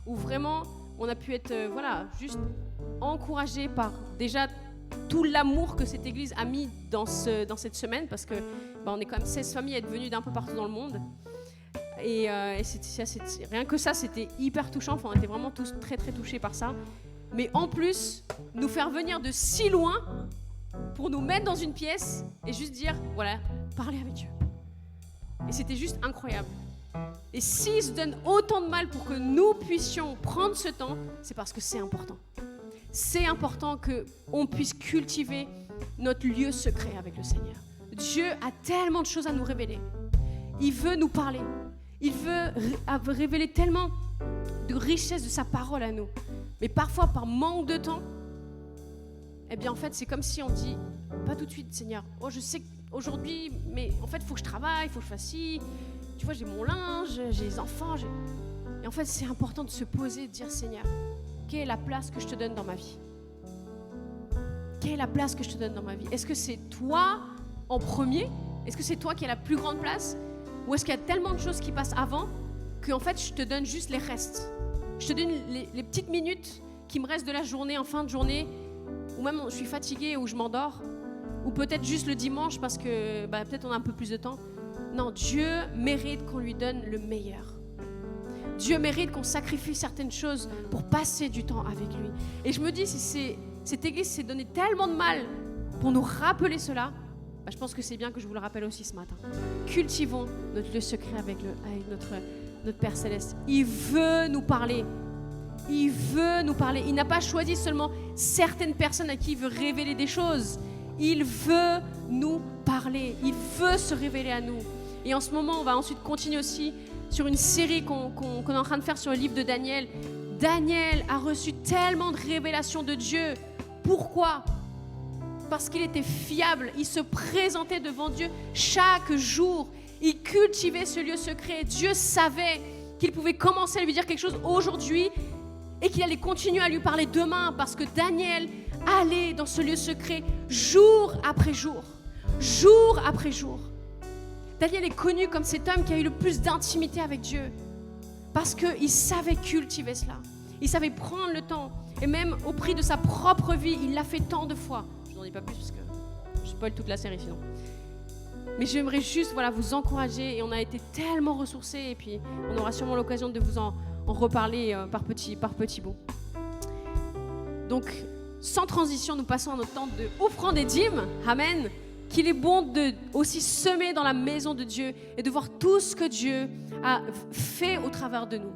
où vraiment on a pu être juste encouragés par déjà tout l'amour que cette église a mis dans cette semaine, parce que on est quand même 16 familles à être venues d'un peu partout dans le monde. Et rien que ça, c'était hyper touchant. Enfin, on était vraiment tous très très touchés par ça. Mais en plus, nous faire venir de si loin pour nous mettre dans une pièce et juste dire, voilà, parler avec Dieu. Et c'était juste incroyable. Et s'ils se donnent autant de mal pour que nous puissions prendre ce temps, c'est parce que c'est important. C'est important qu'on puisse cultiver notre lieu secret avec le Seigneur. Dieu a tellement de choses à nous révéler. Il veut nous parler. Il veut révéler tellement de richesse de sa parole à nous. Mais parfois, par manque de temps, eh bien, en fait, c'est comme si on dit, pas tout de suite, Seigneur. Oh, je sais qu'aujourd'hui, mais en fait, il faut que je travaille, il faut que je fasse ci. Tu vois, j'ai mon linge, j'ai les enfants. Et en fait, c'est important de se poser et de dire, Seigneur, quelle est la place que je te donne dans ma vie? Quelle est la place que je te donne dans ma vie? Est-ce que c'est toi en premier? Est-ce que c'est toi qui as la plus grande place? Ou est-ce qu'il y a tellement de choses qui passent avant qu'en fait, je te donne juste les restes? Je te donne les petites minutes qui me restent de la journée, en fin de journée, ou même je suis fatiguée ou je m'endors, ou peut-être juste le dimanche parce que peut-être on a un peu plus de temps. Non, Dieu mérite qu'on lui donne le meilleur. Dieu mérite qu'on sacrifie certaines choses pour passer du temps avec lui. Et je me dis, si cette église s'est donné tellement de mal pour nous rappeler cela, je pense que c'est bien que je vous le rappelle aussi ce matin. Cultivons notre lieu secret avec notre Père Céleste. Il veut nous parler. Il veut nous parler. Il n'a pas choisi seulement certaines personnes à qui il veut révéler des choses. Il veut nous parler. Il veut se révéler à nous. Et en ce moment, on va ensuite continuer aussi sur une série qu'on est en train de faire sur le livre de Daniel. Daniel a reçu tellement de révélations de Dieu. Pourquoi ? Parce qu'il était fiable. Il se présentait devant Dieu chaque jour. Il cultivait ce lieu secret. Dieu savait qu'il pouvait commencer à lui dire quelque chose aujourd'hui et qu'il allait continuer à lui parler demain, parce que Daniel allait dans ce lieu secret jour après jour. Jour après jour. Daniel est connu comme cet homme qui a eu le plus d'intimité avec Dieu, parce qu'il savait cultiver cela. Il savait prendre le temps, et même au prix de sa propre vie, il l'a fait tant de fois. Je n'en dis pas plus parce que je spoil toute la série sinon. Mais j'aimerais juste vous encourager, et on a été tellement ressourcés, et puis on aura sûrement l'occasion de vous en reparler par petits bouts. Donc, sans transition, nous passons à notre temps de offrande et dîmes. Amen. Qu'il est bon de aussi semer dans la maison de Dieu et de voir tout ce que Dieu a fait au travers de nous.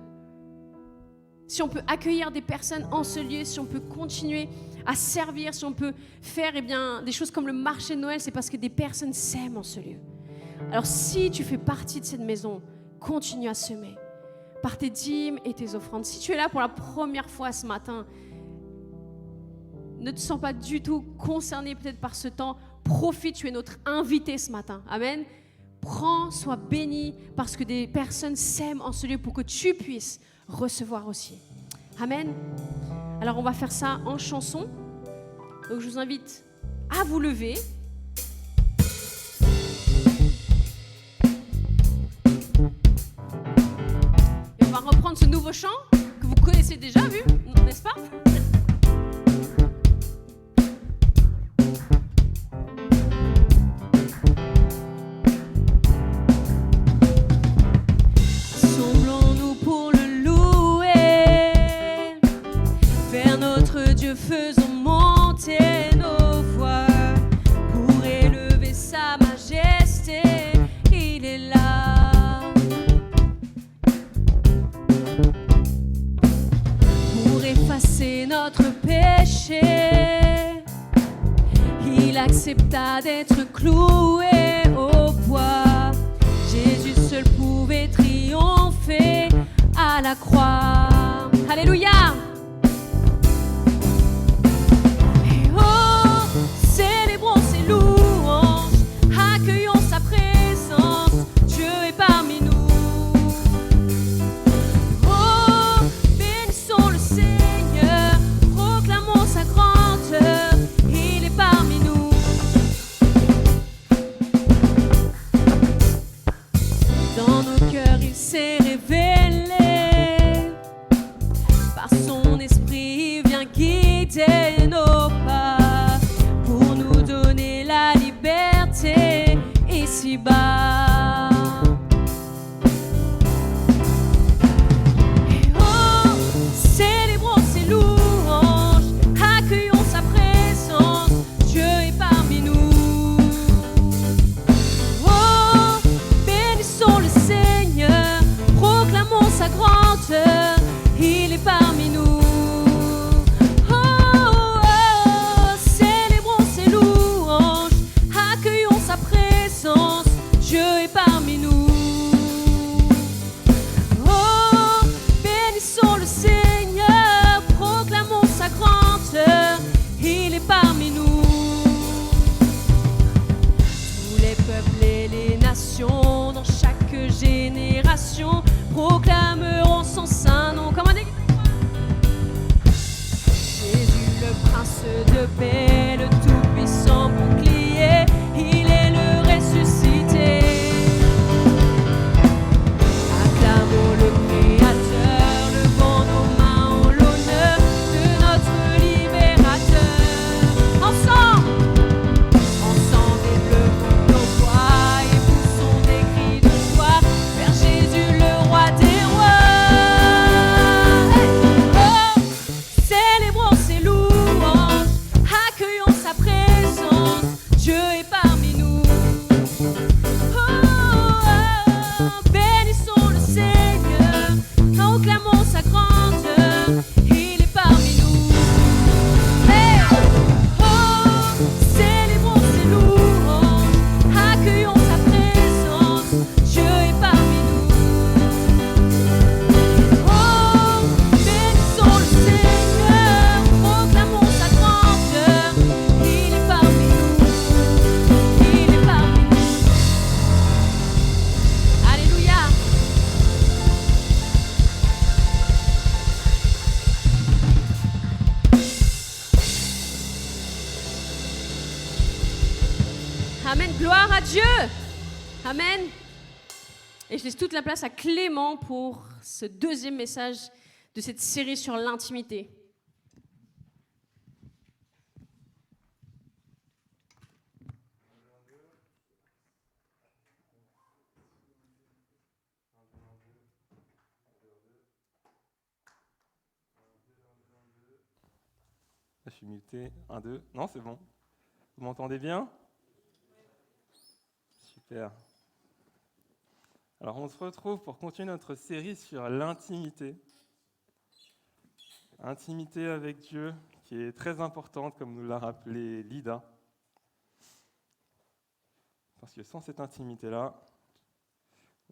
Si on peut accueillir des personnes en ce lieu, si on peut continuer à servir, si on peut faire des choses comme le marché de Noël, c'est parce que des personnes s'aiment en ce lieu. Alors si tu fais partie de cette maison, continue à semer par tes dîmes et tes offrandes. Si tu es là pour la première fois ce matin, ne te sens pas du tout concerné peut-être par ce temps, Profite, tu es notre invité ce matin. Amen. Prends, sois béni parce que des personnes s'aiment en ce lieu pour que tu puisses recevoir aussi. Amen. Alors on va faire ça en chanson. Donc je vous invite à vous lever. Et on va reprendre ce nouveau chant que vous connaissez déjà, vu, n'est-ce pas? Assemblons-nous pour le louer, vers notre Dieu faisons monter nos voix, pour élever sa majesté, il est là. Pour effacer notre péché, il accepta d'être cloué au bois. Jésus seul pouvait triompher à la croix. Alléluia. Et oh, célébrons ses louanges, accueillons sa présence, Dieu est parmi nous. Oh, bénissons le Seigneur, proclamons sa grandeur, il est parmi nous. Dans nos cœurs il s'est révélé, par son esprit il vient guider nos pas, pour nous donner la liberté ici-bas. Et oh, célébrons ses louanges, accueillons sa présence, Dieu est parmi nous. Oh, bénissons le Seigneur, proclamons sa grandeur, il est parmi nous. Oh, oh, oh, célébrons ses louanges, accueillons sa présence, Dieu est parmi nous. Oh, bénissons le Seigneur, proclamons sa grandeur, il est parmi nous. Tous les peuples et les nations, dans chaque génération, proclameront son saint nom. Comment dire? Jésus, le prince de paix, le tout-puissant bouclier, il est le ressuscité. Acclamons le Créateur, levons nos mains en l'honneur de notre libérateur. Ensemble, élevons nos voix et poussons des cris de joie vers Jésus, le roi des rois. Hey! Oh, célébrons ses louanges, accueillons sa présence, Dieu est parmi nous. Oh, oh, bénissons le Seigneur, proclamons sa grandeur, il est parmi nous. Hey! Oh, célébrons ses louanges, accueillons sa présence, Dieu est parmi nous. Oh, bénissons le Seigneur, proclamons sa grandeur, il est parmi nous, il est parmi nous. Alléluia. Amen. Gloire à Dieu. Amen. Et je laisse toute la place à Clément pour ce deuxième message de cette série sur l'intimité. Je suis muté. 1, 2. Non, c'est bon. Vous m'entendez bien? Super. Alors, on se retrouve pour continuer notre série sur l'intimité. Intimité avec Dieu, qui est très importante, comme nous l'a rappelé Lida. Parce que sans cette intimité-là,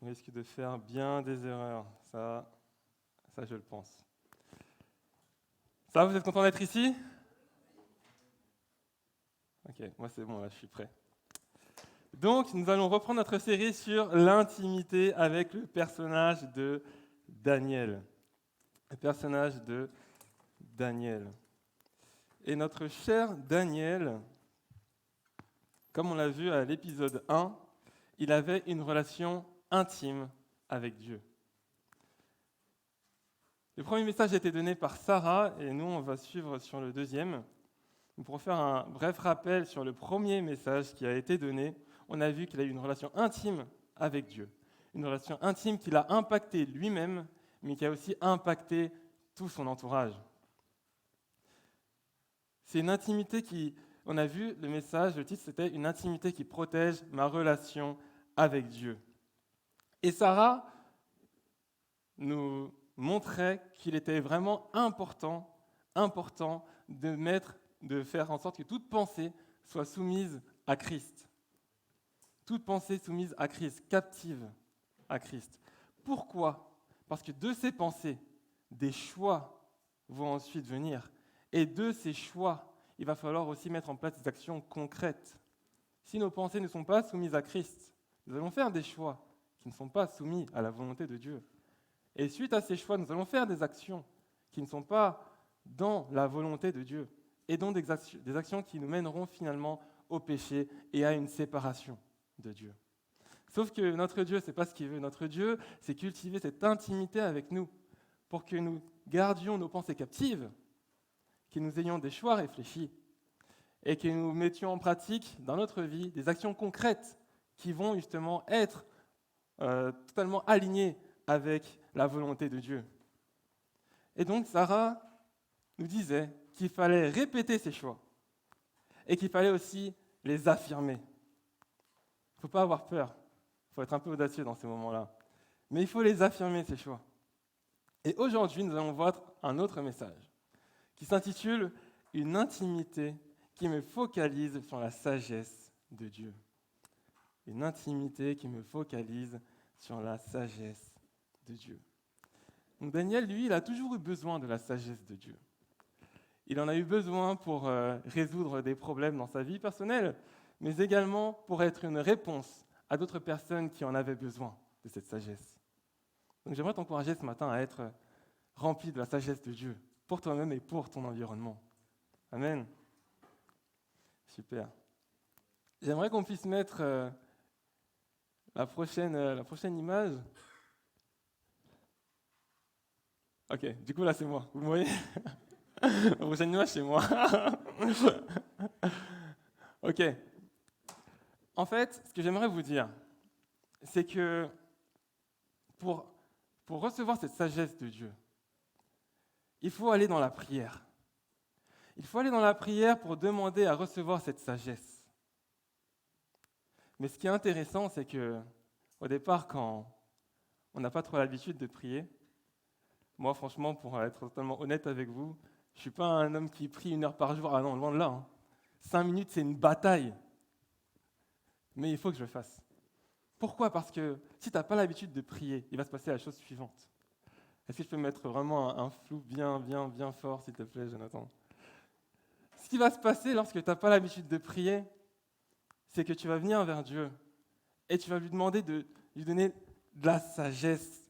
on risque de faire bien des erreurs. Ça, je le pense. Ça, vous êtes content d'être ici? Ok. Ok, moi c'est bon, là je suis prêt. Donc, nous allons reprendre notre série sur l'intimité avec le personnage de Daniel. Le personnage de Daniel. Et notre cher Daniel, comme on l'a vu à l'épisode 1, il avait une relation intime avec Dieu. Le premier message a été donné par Sarah, et nous on va suivre sur le deuxième. Pour faire un bref rappel sur le premier message qui a été donné, on a vu qu'il a eu une relation intime avec Dieu. Une relation intime qui l'a impacté lui-même, mais qui a aussi impacté tout son entourage. C'est une intimité qui, on a vu le message, le titre c'était « Une intimité qui protège ma relation avec Dieu ». Et Sarah nous montrait qu'il était vraiment important de faire en sorte que toute pensée soit soumise à Christ. Toute pensée soumise à Christ, captive à Christ. Pourquoi ? Parce que de ces pensées, des choix vont ensuite venir. Et de ces choix, il va falloir aussi mettre en place des actions concrètes. Si nos pensées ne sont pas soumises à Christ, nous allons faire des choix qui ne sont pas soumis à la volonté de Dieu. Et suite à ces choix, nous allons faire des actions qui ne sont pas dans la volonté de Dieu. Et donc des actions qui nous mèneront finalement au péché et à une séparation de Dieu. Sauf que notre Dieu, ce n'est pas ce qu'il veut. Notre Dieu, c'est cultiver cette intimité avec nous pour que nous gardions nos pensées captives, que nous ayons des choix réfléchis et que nous mettions en pratique dans notre vie des actions concrètes qui vont justement être totalement alignées avec la volonté de Dieu. Et donc Sarah nous disait qu'il fallait répéter ces choix et qu'il fallait aussi les affirmer. Il ne faut pas avoir peur, il faut être un peu audacieux dans ces moments-là. Mais il faut les affirmer, ces choix. Et aujourd'hui, nous allons voir un autre message qui s'intitule « Une intimité qui me focalise sur la sagesse de Dieu ». Une intimité qui me focalise sur la sagesse de Dieu. Donc Daniel, lui, il a toujours eu besoin de la sagesse de Dieu. Il en a eu besoin pour résoudre des problèmes dans sa vie personnelle, mais également pour être une réponse à d'autres personnes qui en avaient besoin de cette sagesse. Donc j'aimerais t'encourager ce matin à être rempli de la sagesse de Dieu, pour toi-même et pour ton environnement. Amen. Super. J'aimerais qu'on puisse mettre la prochaine image. Ok, du coup là c'est moi, vous me voyez ? La prochaine image c'est moi. Ok. En fait, ce que j'aimerais vous dire, c'est que pour recevoir cette sagesse de Dieu, il faut aller dans la prière. Il faut aller dans la prière pour demander à recevoir cette sagesse. Mais ce qui est intéressant, c'est que au départ, quand on n'a pas trop l'habitude de prier, moi franchement, pour être totalement honnête avec vous, je ne suis pas un homme qui prie 1 heure par jour. Ah non, loin de là. 5 minutes, c'est une bataille. Mais il faut que je le fasse. Pourquoi ? Parce que si tu n'as pas l'habitude de prier, il va se passer la chose suivante. Est-ce que je peux mettre vraiment un flou bien fort, s'il te plaît, Jonathan ? Ce qui va se passer lorsque tu n'as pas l'habitude de prier, c'est que tu vas venir vers Dieu et tu vas lui demander de lui donner de la sagesse.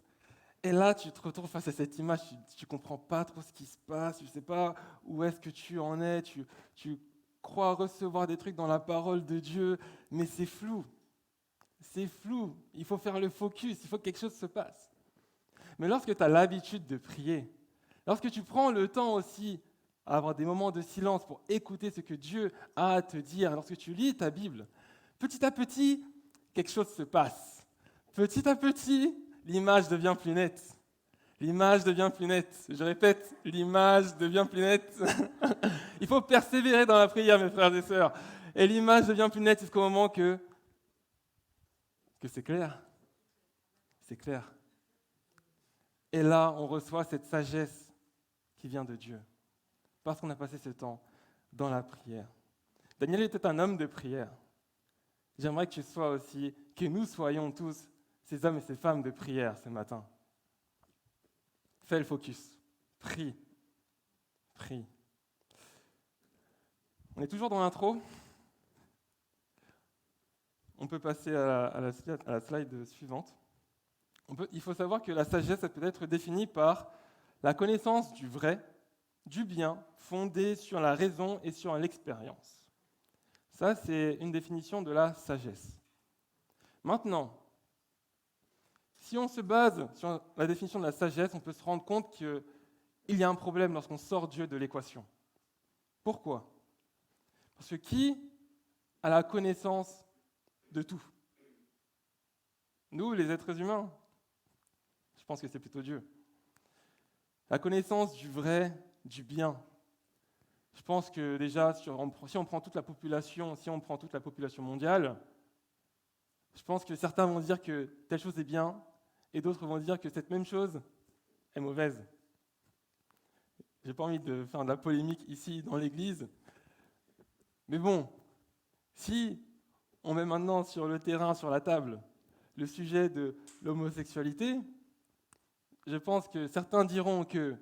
Et là, tu te retrouves face à cette image, tu ne comprends pas trop ce qui se passe, tu ne sais pas où est-ce que tu en es, tu crois recevoir des trucs dans la parole de Dieu, mais c'est flou. C'est flou. Il faut faire le focus, il faut que quelque chose se passe. Mais lorsque tu as l'habitude de prier, lorsque tu prends le temps aussi à avoir des moments de silence pour écouter ce que Dieu a à te dire, lorsque tu lis ta Bible, petit à petit, quelque chose se passe. Petit à petit, l'image devient plus nette. L'image devient plus nette. Je répète, l'image devient plus nette. Il faut persévérer dans la prière, mes frères et sœurs. Et l'image devient plus nette jusqu'au moment que c'est clair. C'est clair. Et là, on reçoit cette sagesse qui vient de Dieu. Parce qu'on a passé ce temps dans la prière. Daniel était un homme de prière. J'aimerais que tu sois aussi, que nous soyons tous ces hommes et ces femmes de prière ce matin. Fais le focus. Prie. Prie. On est toujours dans l'intro. on peut passer à la slide suivante. Il faut savoir que la sagesse, elle peut être définie par la connaissance du vrai, du bien, fondée sur la raison et sur l'expérience. Ça, c'est une définition de la sagesse. Maintenant, si on se base sur la définition de la sagesse, on peut se rendre compte qu'il y a un problème lorsqu'on sort Dieu de l'équation. Pourquoi ? Parce que qui a la connaissance de tout ? Nous, les êtres humains. Je pense que c'est plutôt Dieu. La connaissance du vrai, du bien. Je pense que déjà, si on prend toute la population mondiale, je pense que certains vont dire que telle chose est bien, et d'autres vont dire que cette même chose est mauvaise. J'ai pas envie de faire de la polémique ici dans l'église, mais bon, si on met maintenant sur le terrain, sur la table, le sujet de l'homosexualité, je pense que certains diront que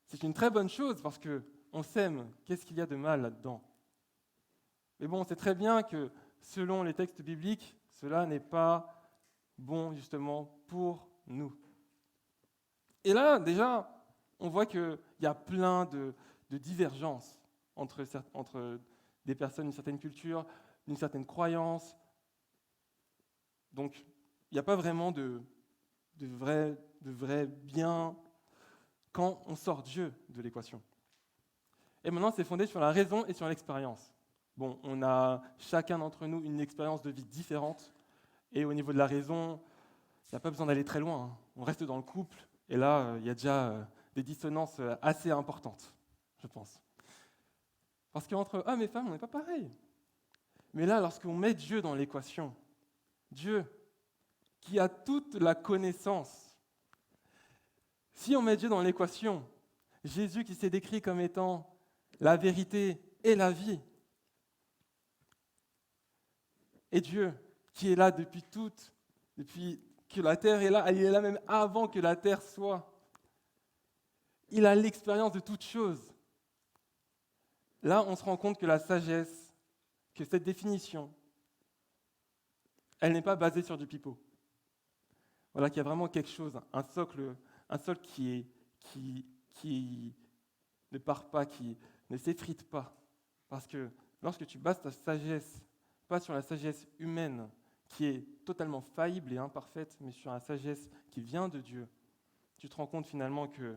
c'est une très bonne chose parce qu'on s'aime. Qu'est-ce qu'il y a de mal là-dedans ? Mais bon, c'est très bien que selon les textes bibliques, cela n'est pas bon justement pour nous. Et là, déjà, on voit qu'il y a plein de divergences entre des personnes d'une certaine culture, d'une certaine croyance. Donc, il n'y a pas vraiment de vrai bien quand on sort Dieu de l'équation. Et maintenant, c'est fondé sur la raison et sur l'expérience. Bon, on a chacun d'entre nous une expérience de vie différente, et au niveau de la raison, il n'y a pas besoin d'aller très loin, hein. On reste dans le couple, et là, il y a déjà des dissonances assez importantes, je pense. Parce qu'entre hommes et femmes, on n'est pas pareil. Mais là, lorsqu'on met Dieu dans l'équation, Dieu, qui a toute la connaissance, si on met Dieu dans l'équation, Jésus qui s'est décrit comme étant la vérité et la vie, et Dieu qui est là depuis que la terre est là, il est là même avant que la terre soit. Il a l'expérience de toutes choses. Là, on se rend compte que la sagesse, que cette définition, elle n'est pas basée sur du pipeau. Voilà qu'il y a vraiment quelque chose, un socle qui ne part pas, qui ne s'effrite pas. Parce que lorsque tu bases ta sagesse, pas sur la sagesse humaine, qui est totalement faillible et imparfaite, mais sur la sagesse qui vient de Dieu, tu te rends compte finalement que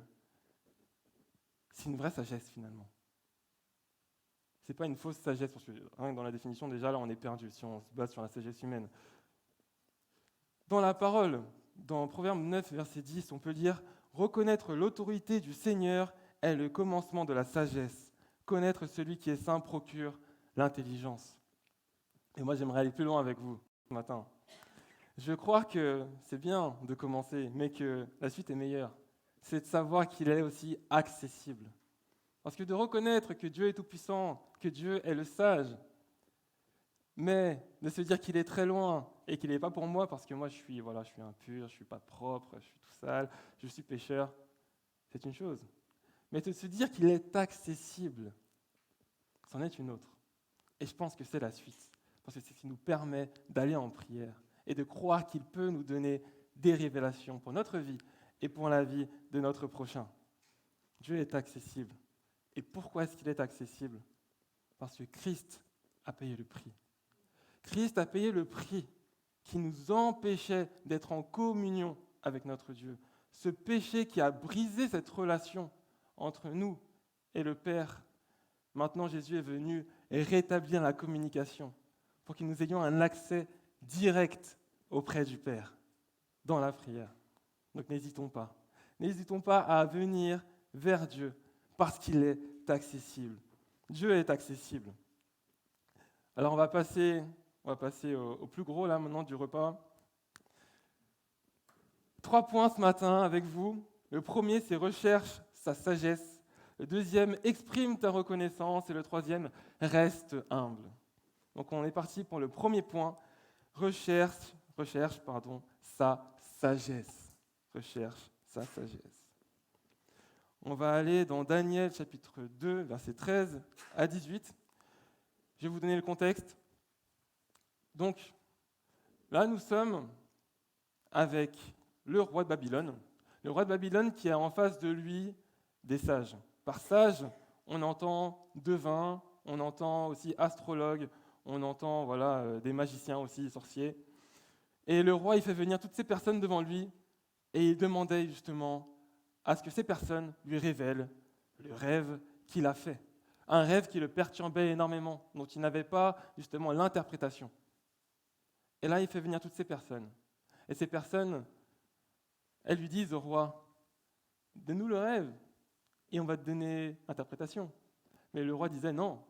c'est une vraie sagesse finalement. C'est pas une fausse sagesse, parce que rien que dans la définition, déjà là on est perdu si on se base sur la sagesse humaine. Dans la parole, dans Proverbe 9, verset 10, on peut lire « Reconnaître l'autorité du Seigneur est le commencement de la sagesse. Connaître celui qui est saint procure l'intelligence. » Et moi, j'aimerais aller plus loin avec vous ce matin. Je crois que c'est bien de commencer, mais que la suite est meilleure. C'est de savoir qu'il est aussi accessible. Parce que de reconnaître que Dieu est tout-puissant, que Dieu est le sage, mais de se dire qu'il est très loin et qu'il n'est pas pour moi parce que moi je suis impur, je ne suis pas propre, je suis tout sale, je suis pécheur, c'est une chose. Mais de se dire qu'il est accessible, c'en est une autre. Et je pense que c'est la suite, parce que c'est ce qui nous permet d'aller en prière et de croire qu'il peut nous donner des révélations pour notre vie et pour la vie de notre prochain. Dieu est accessible. Et pourquoi est-ce qu'il est accessible ? Parce que Christ a payé le prix. Christ a payé le prix qui nous empêchait d'être en communion avec notre Dieu. Ce péché qui a brisé cette relation entre nous et le Père. Maintenant, Jésus est venu rétablir la communication pour que nous ayons un accès direct auprès du Père dans la prière. Donc n'hésitons pas. N'hésitons pas à venir vers Dieu parce qu'il est accessible. Dieu est accessible. Alors on va passer au plus gros là maintenant du repas. 3 points ce matin avec vous. Le premier, c'est recherche sa sagesse. Le deuxième, exprime ta reconnaissance. Et le troisième, reste humble. Donc on est parti pour le premier point, recherche sa sagesse. Recherche sa sagesse. On va aller dans Daniel chapitre 2, versets 13 à 18. Je vais vous donner le contexte. Donc, là, nous sommes avec le roi de Babylone. Le roi de Babylone qui a en face de lui des sages. Par sage, on entend devin, on entend aussi astrologue, on entend des magiciens aussi, sorciers. Et le roi, il fait venir toutes ces personnes devant lui et il demandait justement à ce que ces personnes lui révèlent le rêve qu'il a fait. Un rêve qui le perturbait énormément, dont il n'avait pas justement l'interprétation. Et là, il fait venir toutes ces personnes. Et ces personnes, elles lui disent au roi, « Donne-nous le rêve, et on va te donner l'interprétation. » Mais le roi disait, « Non,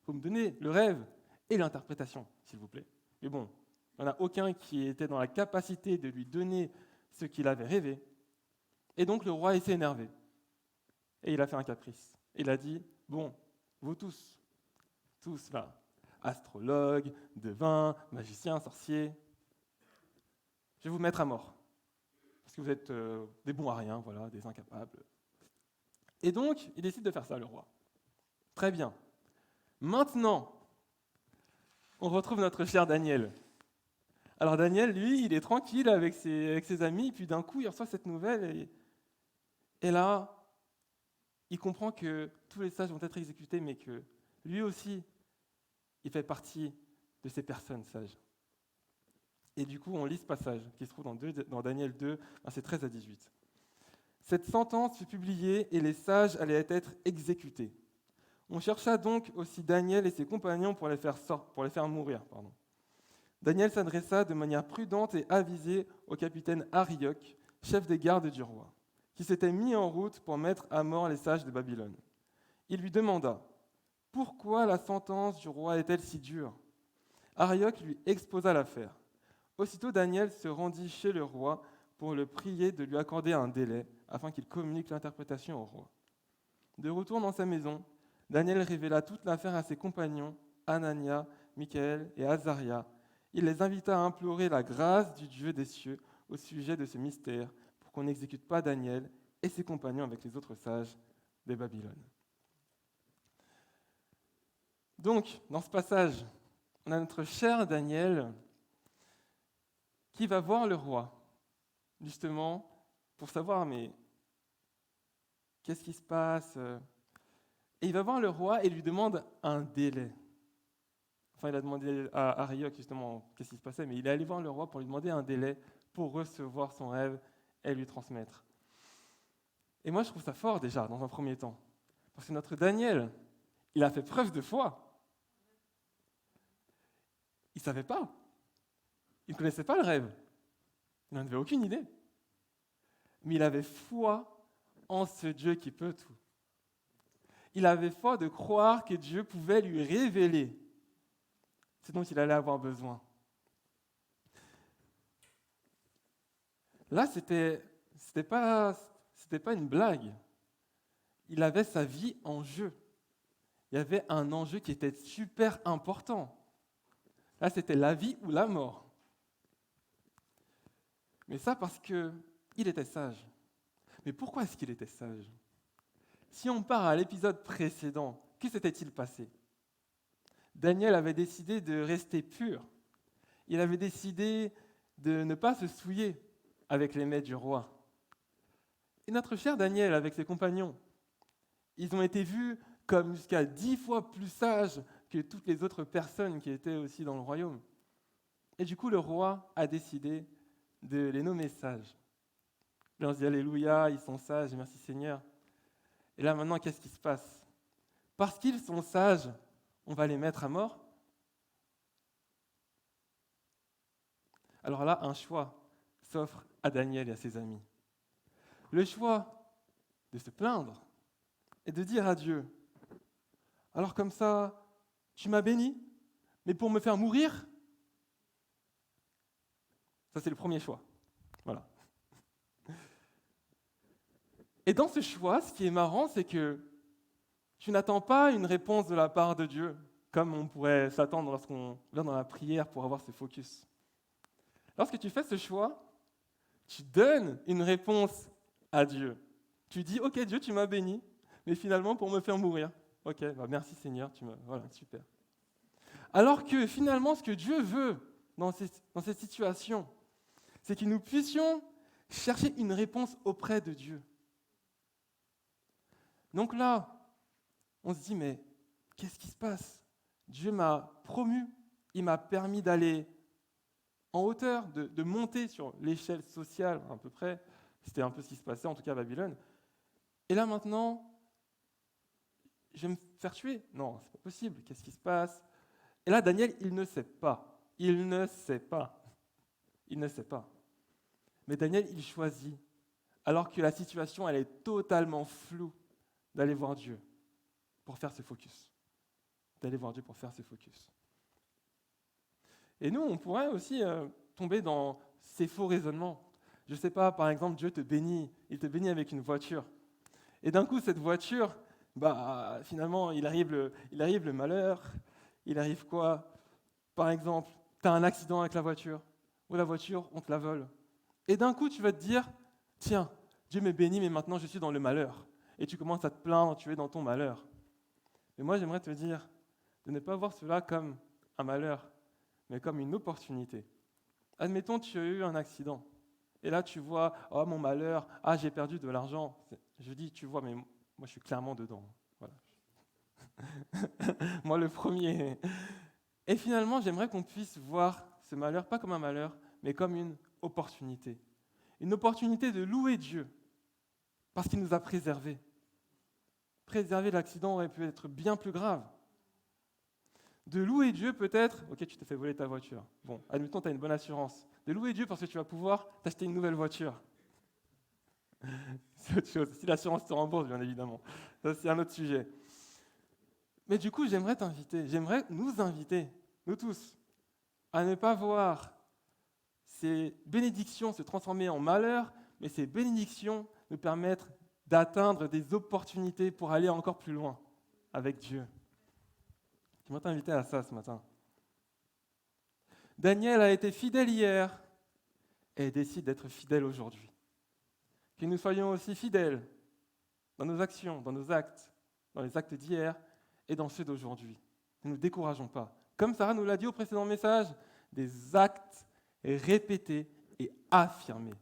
il faut me donner le rêve et l'interprétation, s'il vous plaît. » Mais bon, il n'y en a aucun qui était dans la capacité de lui donner ce qu'il avait rêvé. Et donc le roi s'est énervé. Et il a fait un caprice. Il a dit, « Bon, vous tous là, astrologues, devins, magiciens, sorciers, je vais vous mettre à mort. Parce que vous êtes des bons à rien, des incapables. » Et donc, il décide de faire ça, le roi. Très bien. Maintenant, on retrouve notre cher Daniel. Alors Daniel, lui, il est tranquille avec ses amis, et puis d'un coup, il reçoit cette nouvelle, et là, il comprend que tous les sages vont être exécutés, mais que lui aussi, il fait partie de ces personnes sages. Et du coup, on lit ce passage qui se trouve dans Daniel 2, versets 13 à 18. Cette sentence fut publiée et les sages allaient être exécutés. On chercha donc aussi Daniel et ses compagnons pour les faire mourir. Daniel s'adressa de manière prudente et avisée au capitaine Arioch, chef des gardes du roi, qui s'était mis en route pour mettre à mort les sages de Babylone. Il lui demanda « Pourquoi la sentence du roi est-elle si dure ?» Arioch lui exposa l'affaire. Aussitôt Daniel se rendit chez le roi pour le prier de lui accorder un délai afin qu'il communique l'interprétation au roi. De retour dans sa maison, Daniel révéla toute l'affaire à ses compagnons, Anania, Michaël et Azaria. Il les invita à implorer la grâce du Dieu des cieux au sujet de ce mystère pour qu'on n'exécute pas Daniel et ses compagnons avec les autres sages de Babylone. Donc, dans ce passage, on a notre cher Daniel qui va voir le roi, justement, pour savoir, mais qu'est-ce qui se passe ? Et il va voir le roi et lui demande un délai. Enfin, il a demandé à Arioch, justement, qu'est-ce qui se passait, mais il est allé voir le roi pour lui demander un délai pour recevoir son rêve et lui transmettre. Et moi, je trouve ça fort, déjà, dans un premier temps. Parce que notre Daniel, il a fait preuve de foi. Il ne savait pas. Il ne connaissait pas le rêve. Il n'en avait aucune idée. Mais il avait foi en ce Dieu qui peut tout. Il avait foi de croire que Dieu pouvait lui révéler ce dont il allait avoir besoin. Là, c'était pas une blague. Il avait sa vie en jeu. Il y avait un enjeu qui était super important. Là, c'était la vie ou la mort. Mais ça parce qu'il était sage. Mais pourquoi est-ce qu'il était sage ? Si on part à l'épisode précédent, que s'était-il passé ? Daniel avait décidé de rester pur. Il avait décidé de ne pas se souiller avec les mets du roi. Et notre cher Daniel, avec ses compagnons, ils ont été vus comme jusqu'à 10 fois plus sages que toutes les autres personnes qui étaient aussi dans le royaume. Et du coup, le roi a décidé de les nommer sages. Là, on se dit, alléluia, ils sont sages, merci Seigneur. Et là, maintenant, qu'est-ce qui se passe ? Parce qu'ils sont sages, on va les mettre à mort ? Alors là, un choix s'offre à Daniel et à ses amis. Le choix de se plaindre et de dire à Dieu, alors comme ça, tu m'as béni, mais pour me faire mourir ? Ça, c'est le premier choix. Voilà. Et dans ce choix, ce qui est marrant, c'est que tu n'attends pas une réponse de la part de Dieu, comme on pourrait s'attendre lorsqu'on vient dans la prière pour avoir ce focus. Lorsque tu fais ce choix, tu donnes une réponse à Dieu. Tu dis, ok Dieu, tu m'as béni, mais finalement pour me faire mourir. Ok, merci Seigneur, voilà, super. Alors que finalement, ce que Dieu veut dans cette situation, c'est que nous puissions chercher une réponse auprès de Dieu. Donc là, on se dit, mais qu'est-ce qui se passe? Dieu m'a promu, il m'a permis d'aller en hauteur, de monter sur l'échelle sociale à peu près. C'était un peu ce qui se passait, en tout cas à Babylone. Et là maintenant, je vais me faire tuer? Non, c'est pas possible. Qu'est-ce qui se passe? Et là, Daniel, il ne sait pas. Il ne sait pas. Il ne sait pas. Mais Daniel, il choisit, alors que la situation, elle est totalement floue, d'aller voir Dieu pour faire ce focus. D'aller voir Dieu pour faire ce focus. Et nous, on pourrait aussi tomber dans ces faux raisonnements. Je ne sais pas, par exemple, Dieu te bénit, il te bénit avec une voiture. Et d'un coup, cette voiture, finalement, il arrive le malheur. Il arrive quoi? Par exemple, tu as un accident avec la voiture, ou la voiture, on te la vole. Et d'un coup, tu vas te dire, tiens, Dieu me bénit, mais maintenant je suis dans le malheur. Et tu commences à te plaindre, tu es dans ton malheur. Mais moi, j'aimerais te dire de ne pas voir cela comme un malheur, mais comme une opportunité. Admettons, tu as eu un accident. Et là, tu vois, oh mon malheur, j'ai perdu de l'argent. Je dis, tu vois, mais moi, je suis clairement dedans. Voilà. Moi, le premier. Et finalement, j'aimerais qu'on puisse voir ce malheur, pas comme un malheur, mais comme une opportunité. Une opportunité de louer Dieu, parce qu'il nous a préservés. Préserver l'accident aurait pu être bien plus grave. De louer Dieu peut-être, ok, tu t'es fait voler ta voiture. Bon, admettons, tu as une bonne assurance. De louer Dieu parce que tu vas pouvoir t'acheter une nouvelle voiture. C'est autre chose. Si l'assurance te rembourse, bien évidemment. Ça, c'est un autre sujet. Mais du coup, j'aimerais nous inviter, nous tous, à ne pas voir ces bénédictions se transformer en malheur, mais ces bénédictions nous permettre d'atteindre des opportunités pour aller encore plus loin avec Dieu. J'aimerais t'inviter à ça ce matin. Daniel a été fidèle hier et décide d'être fidèle aujourd'hui. Que nous soyons aussi fidèles dans nos actions, dans nos actes, dans les actes d'hier et dans ceux d'aujourd'hui. Ne nous décourageons pas. Comme Sarah nous l'a dit au précédent message, des actes répétés et affirmés.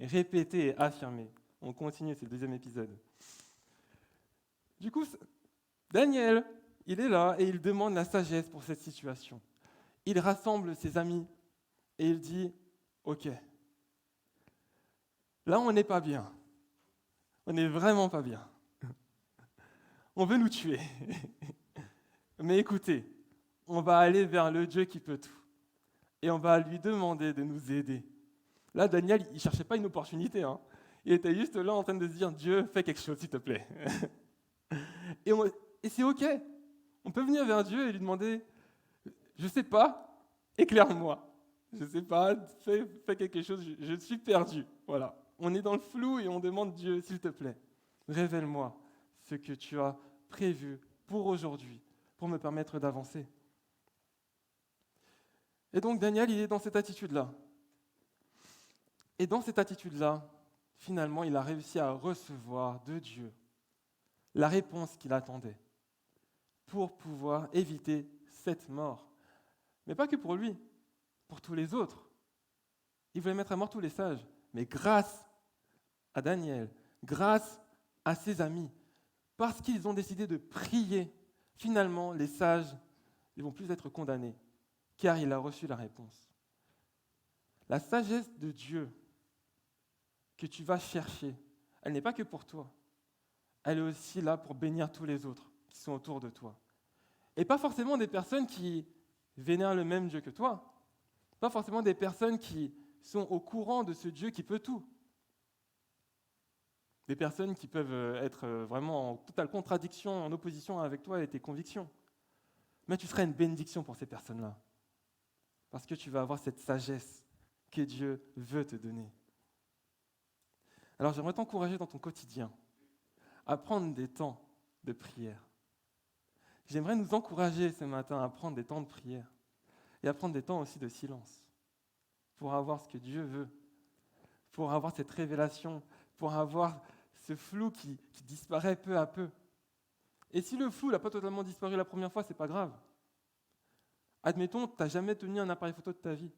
Répétés et affirmés. On continue, c'est le deuxième épisode. Du coup, Daniel, il est là et il demande la sagesse pour cette situation. Il rassemble ses amis et il dit, ok, là on n'est pas bien. On n'est vraiment pas bien. On veut nous tuer. Mais écoutez, on va aller vers le Dieu qui peut tout. Et on va lui demander de nous aider. Là, Daniel, il ne cherchait pas une opportunité. Il était juste là en train de se dire, Dieu, fais quelque chose, s'il te plaît. Et c'est OK. On peut venir vers Dieu et lui demander, je ne sais pas, éclaire-moi. Je ne sais pas, fais quelque chose, je suis perdu. Voilà. On est dans le flou et on demande, Dieu, s'il te plaît, révèle-moi ce que tu as prévu pour aujourd'hui, pour me permettre d'avancer. Et donc Daniel, il est dans cette attitude-là. Et dans cette attitude-là, finalement, il a réussi à recevoir de Dieu la réponse qu'il attendait pour pouvoir éviter cette mort. Mais pas que pour lui, pour tous les autres. Il voulait mettre à mort tous les sages. Mais grâce à Daniel, grâce à ses amis, parce qu'ils ont décidé de prier, finalement, les sages ne vont plus être condamnés, car il a reçu la réponse. La sagesse de Dieu que tu vas chercher, elle n'est pas que pour toi. Elle est aussi là pour bénir tous les autres qui sont autour de toi. Et pas forcément des personnes qui vénèrent le même Dieu que toi. Pas forcément des personnes qui sont au courant de ce Dieu qui peut tout. Des personnes qui peuvent être vraiment en totale contradiction, en opposition avec toi et tes convictions. Mais tu seras une bénédiction pour ces personnes-là. Parce que tu vas avoir cette sagesse que Dieu veut te donner. Alors j'aimerais t'encourager dans ton quotidien à prendre des temps de prière. J'aimerais nous encourager ce matin à prendre des temps de prière et à prendre des temps aussi de silence pour avoir ce que Dieu veut, pour avoir cette révélation, pour avoir ce flou qui disparaît peu à peu. Et si le flou n'a pas totalement disparu la première fois, ce n'est pas grave. Admettons, tu n'as jamais tenu un appareil photo de ta vie.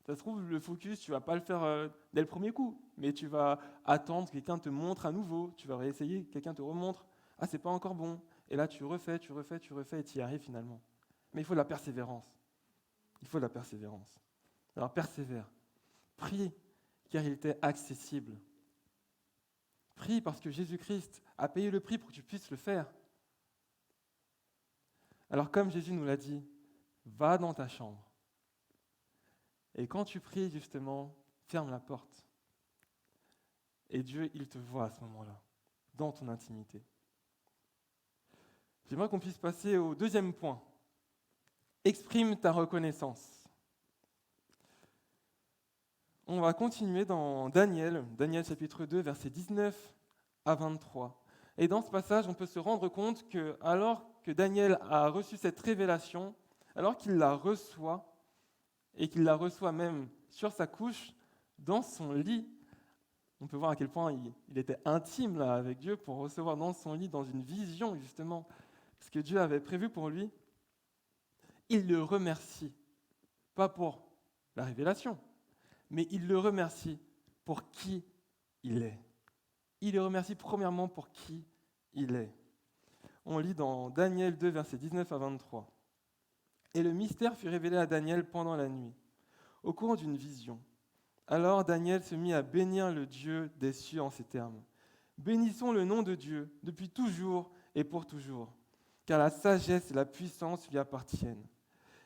Ça se trouve, le focus, tu ne vas pas le faire dès le premier coup, mais tu vas attendre que quelqu'un te montre à nouveau, tu vas réessayer, quelqu'un te remontre, ah, c'est pas encore bon. Et là, tu refais, et tu y arrives finalement. Mais il faut de la persévérance. Il faut de la persévérance. Alors, persévère. Prie, car il était accessible. Prie parce que Jésus-Christ a payé le prix pour que tu puisses le faire. Alors, comme Jésus nous l'a dit, va dans ta chambre. Et quand tu pries, justement, ferme la porte. Et Dieu, il te voit à ce moment-là, dans ton intimité. J'aimerais qu'on puisse passer au deuxième point. Exprime ta reconnaissance. On va continuer dans Daniel chapitre 2, versets 19 à 23. Et dans ce passage, on peut se rendre compte que alors que Daniel a reçu cette révélation, alors qu'il la reçoit, et qu'il la reçoit même sur sa couche, dans son lit, on peut voir à quel point il était intime là, avec Dieu pour recevoir dans son lit, dans une vision justement, ce que Dieu avait prévu pour lui. Il le remercie, pas pour la révélation, mais il le remercie pour qui il est. Il le remercie premièrement pour qui il est. On lit dans Daniel 2, versets 19 à 23. « Et le mystère fut révélé à Daniel pendant la nuit, au cours d'une vision. Alors Daniel se mit à bénir le Dieu des cieux en ces termes. « Bénissons le nom de Dieu depuis toujours et pour toujours, car la sagesse et la puissance lui appartiennent.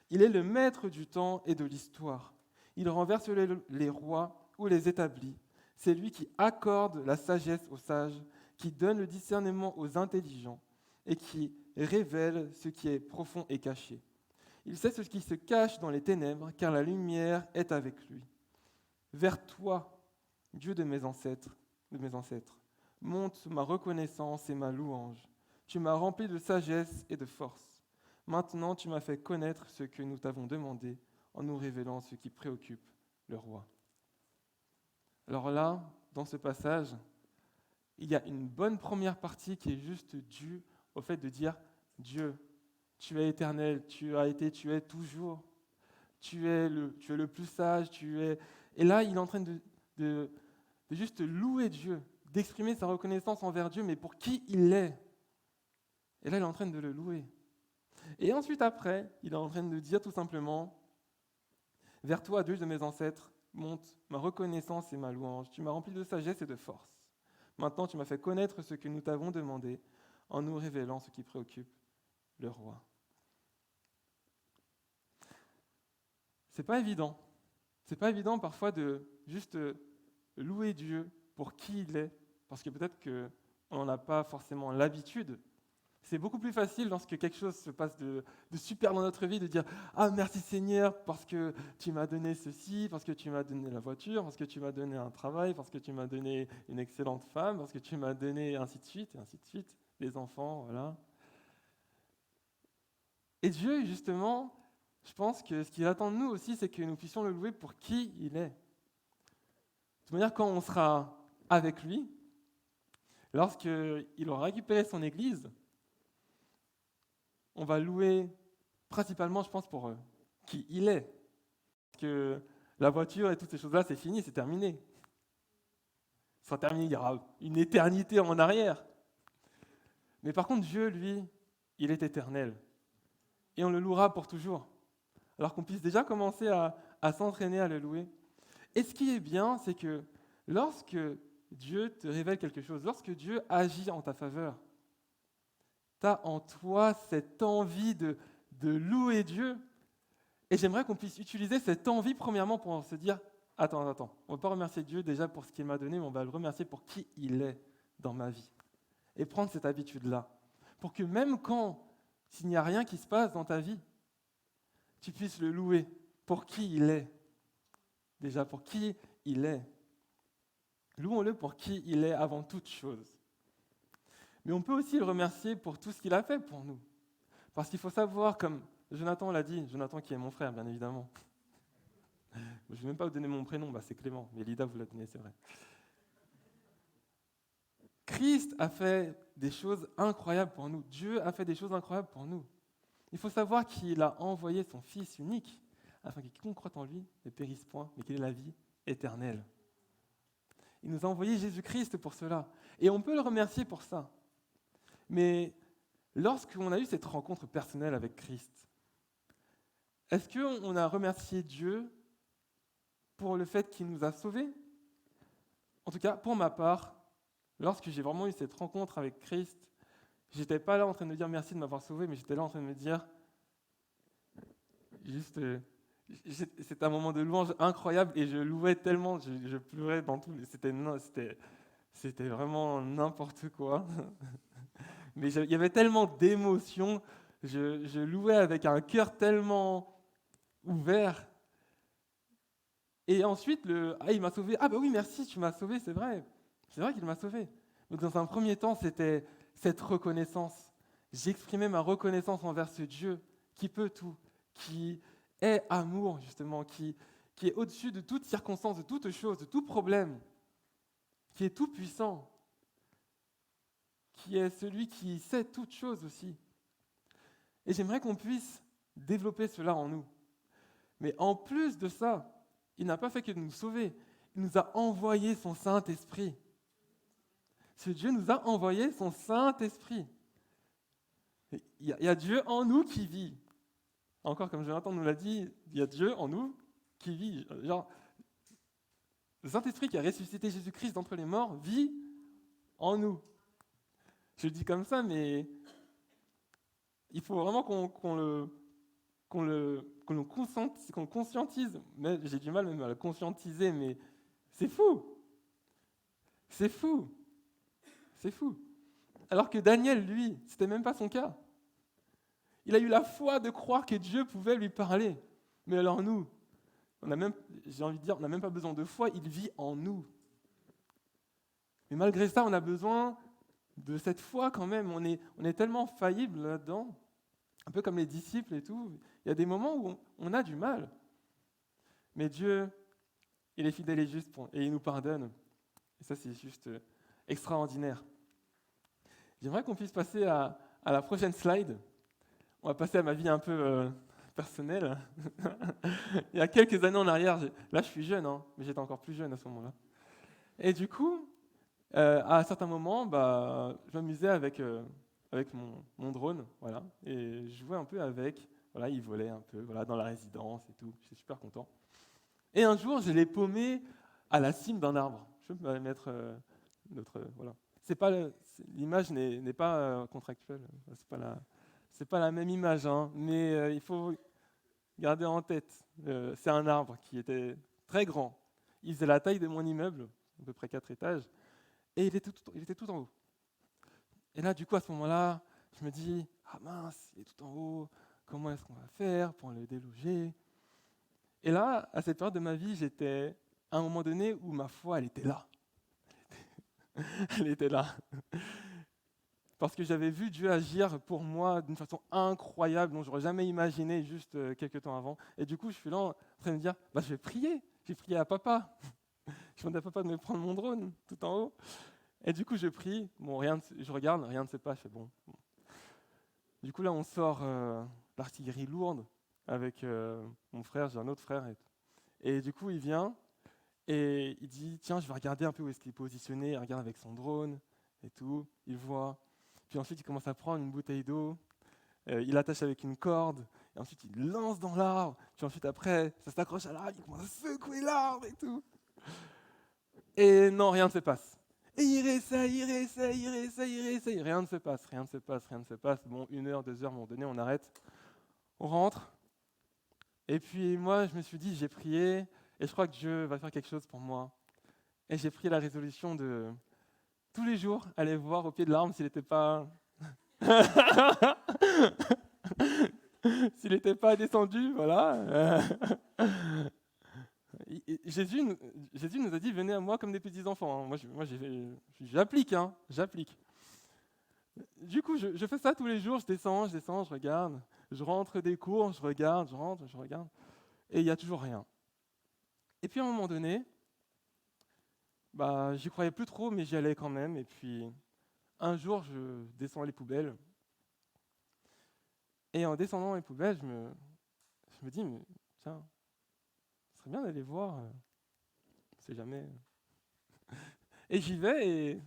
Il est le maître du temps et de l'histoire. Il renverse les rois ou les établit. C'est lui qui accorde la sagesse aux sages, qui donne le discernement aux intelligents et qui révèle ce qui est profond et caché. Il sait ce qui se cache dans les ténèbres, car la lumière est avec lui. Vers toi, Dieu de mes ancêtres, monte ma reconnaissance et ma louange. Tu m'as rempli de sagesse et de force. Maintenant, tu m'as fait connaître ce que nous t'avons demandé en nous révélant ce qui préoccupe le roi. » Alors là, dans ce passage, il y a une bonne première partie qui est juste due au fait de dire « Dieu, tu es éternel, tu as été, tu es toujours, tu es le plus sage, tu es... » Et là, il est en train de juste louer Dieu, d'exprimer sa reconnaissance envers Dieu, mais pour qui il est. Et là, il est en train de le louer. Et ensuite, après, il est en train de dire tout simplement « Vers toi, Dieu de mes ancêtres, monte ma reconnaissance et ma louange. Tu m'as rempli de sagesse et de force. Maintenant, tu m'as fait connaître ce que nous t'avons demandé en nous révélant ce qui préoccupe le roi. » C'est pas évident. C'est pas évident parfois de juste louer Dieu pour qui il est, parce que peut-être qu'on n'en a pas forcément l'habitude. C'est beaucoup plus facile lorsque quelque chose se passe de super dans notre vie, de dire « Ah, merci Seigneur, parce que tu m'as donné ceci, parce que tu m'as donné la voiture, parce que tu m'as donné un travail, parce que tu m'as donné une excellente femme, parce que tu m'as donné ainsi de suite, les enfants, voilà. » Et Dieu, justement, je pense que ce qu'il attend de nous aussi, c'est que nous puissions le louer pour qui il est. De toute manière, quand on sera avec lui, lorsqu'il aura récupéré son Église, on va louer principalement, je pense, pour qui il est. Parce que la voiture et toutes ces choses-là, c'est fini, c'est terminé. Ce sera terminé, il y aura une éternité en arrière. Mais par contre, Dieu, lui, il est éternel. Et on le louera pour toujours. Alors qu'on puisse déjà commencer à s'entraîner à le louer. Et ce qui est bien, c'est que lorsque Dieu te révèle quelque chose, lorsque Dieu agit en ta faveur, tu as en toi cette envie de louer Dieu. Et j'aimerais qu'on puisse utiliser cette envie premièrement pour se dire « Attends, on ne va pas remercier Dieu déjà pour ce qu'il m'a donné, mais on va le remercier pour qui il est dans ma vie. » Et prendre cette habitude-là. Pour que même quand s'il n'y a rien qui se passe dans ta vie, tu puisses le louer pour qui il est. Déjà, pour qui il est. Louons-le pour qui il est avant toute chose. Mais on peut aussi le remercier pour tout ce qu'il a fait pour nous. Parce qu'il faut savoir, comme Jonathan l'a dit, Jonathan qui est mon frère, bien évidemment. Je ne vais même pas vous donner mon prénom, c'est Clément, mais Lida vous l'a donné, c'est vrai. Christ a fait des choses incroyables pour nous. Dieu a fait des choses incroyables pour nous. Il faut savoir qu'il a envoyé son Fils unique, afin que quiconque croit en lui ne périsse point, mais qu'il ait la vie éternelle. Il nous a envoyé Jésus-Christ pour cela. Et on peut le remercier pour ça. Mais lorsqu'on a eu cette rencontre personnelle avec Christ, est-ce qu'on a remercié Dieu pour le fait qu'il nous a sauvés? En tout cas, pour ma part, lorsque j'ai vraiment eu cette rencontre avec Christ, j'étais pas là en train de me dire merci de m'avoir sauvé, mais j'étais là en train de me dire juste, c'était un moment de louange incroyable et je louais tellement, je pleurais dans tout, c'était vraiment n'importe quoi. Mais il y avait tellement d'émotions, je louais avec un cœur tellement ouvert. Et ensuite, il m'a sauvé. Ah bah oui, merci, tu m'as sauvé, c'est vrai qu'il m'a sauvé. Donc dans un premier temps, c'était cette reconnaissance. J'exprimais ma reconnaissance envers ce Dieu qui peut tout, qui est amour justement, qui est au-dessus de toute circonstance, de toute chose, de tout problème, qui est tout puissant, qui est celui qui sait toutes choses aussi. Et j'aimerais qu'on puisse développer cela en nous. Mais en plus de ça, il n'a pas fait que de nous sauver, il nous a envoyé son Saint-Esprit. Ce Dieu nous a envoyé son Saint-Esprit. Il y a Dieu en nous qui vit. Encore comme Jonathan nous l'a dit, il y a Dieu en nous qui vit. Genre, le Saint-Esprit qui a ressuscité Jésus-Christ d'entre les morts vit en nous. Je le dis comme ça, mais il faut vraiment qu'on le conscientise. Mais j'ai du mal même à le conscientiser, mais c'est fou. C'est fou. C'est fou. Alors que Daniel, lui, c'était même pas son cas. Il a eu la foi de croire que Dieu pouvait lui parler. Mais alors nous, j'ai envie de dire, on n'a même pas besoin de foi, il vit en nous. Mais malgré ça, on a besoin de cette foi quand même. On est tellement faillible là-dedans, un peu comme les disciples et tout. Il y a des moments où on a du mal. Mais Dieu, il est fidèle et juste et il nous pardonne. Et ça, c'est juste extraordinaire. J'aimerais qu'on puisse passer à la prochaine slide. On va passer à ma vie un peu personnelle. Il y a quelques années en arrière, là je suis jeune, mais j'étais encore plus jeune à ce moment-là. Et du coup, à un certain moment, je m'amusais avec mon drone, voilà, et je jouais un peu avec, voilà, il volait un peu, voilà, dans la résidence et tout, j'étais super content. Et un jour, je l'ai paumé à la cime d'un arbre. Je peux mettre voilà. L'image n'est pas contractuelle, c'est pas la même image, mais il faut garder en tête. C'est un arbre qui était très grand. Il faisait la taille de mon immeuble, à peu près 4 étages, et il était tout en haut. Et là, du coup, à ce moment-là, je me dis, ah mince, il est tout en haut, comment est-ce qu'on va faire pour le déloger? Et là, à cette période de ma vie, j'étais à un moment donné où ma foi, elle était là. Elle était là. Parce que j'avais vu Dieu agir pour moi d'une façon incroyable, dont je n'aurais jamais imaginé juste quelques temps avant. Et du coup, je suis là en train de me dire, je vais prier. J'ai prié à papa. Je demandais à papa de me prendre mon drone tout en haut. Et du coup, je prie. Bon, je regarde, rien ne se passe. Je fais bon. Du coup, là, on sort l'artillerie lourde avec mon frère. J'ai un autre frère. Et du coup, il vient et il dit, tiens, je vais regarder un peu où est-ce qu'il est positionné. Il regarde avec son drone et tout. Il voit. Puis ensuite, il commence à prendre une bouteille d'eau, il l'attache avec une corde, et ensuite, il lance dans l'arbre. Puis ensuite, après, ça s'accroche à l'arbre, il commence à secouer l'arbre et tout. Et non, rien ne se passe. Et il réessaye, rien ne se passe. Bon, 1 heure, 2 heures, à un moment donné, on arrête, on rentre. Et puis moi, je me suis dit, j'ai prié, et je crois que Dieu va faire quelque chose pour moi. Et j'ai pris la résolution de tous les jours aller voir au pied de l'arbre s'il n'était pas descendu, voilà. Jésus nous a dit, venez à moi comme des petits enfants. Moi, j'applique. Du coup, je fais ça tous les jours, je descends, je regarde, je rentre des cours, je regarde, et il n'y a toujours rien. Et puis à un moment donné, j'y croyais plus trop, mais j'y allais quand même. Et puis, un jour, je descends les poubelles. Et en descendant les poubelles, je me dis, mais tiens, ce serait bien d'aller voir, on sait jamais. Et j'y vais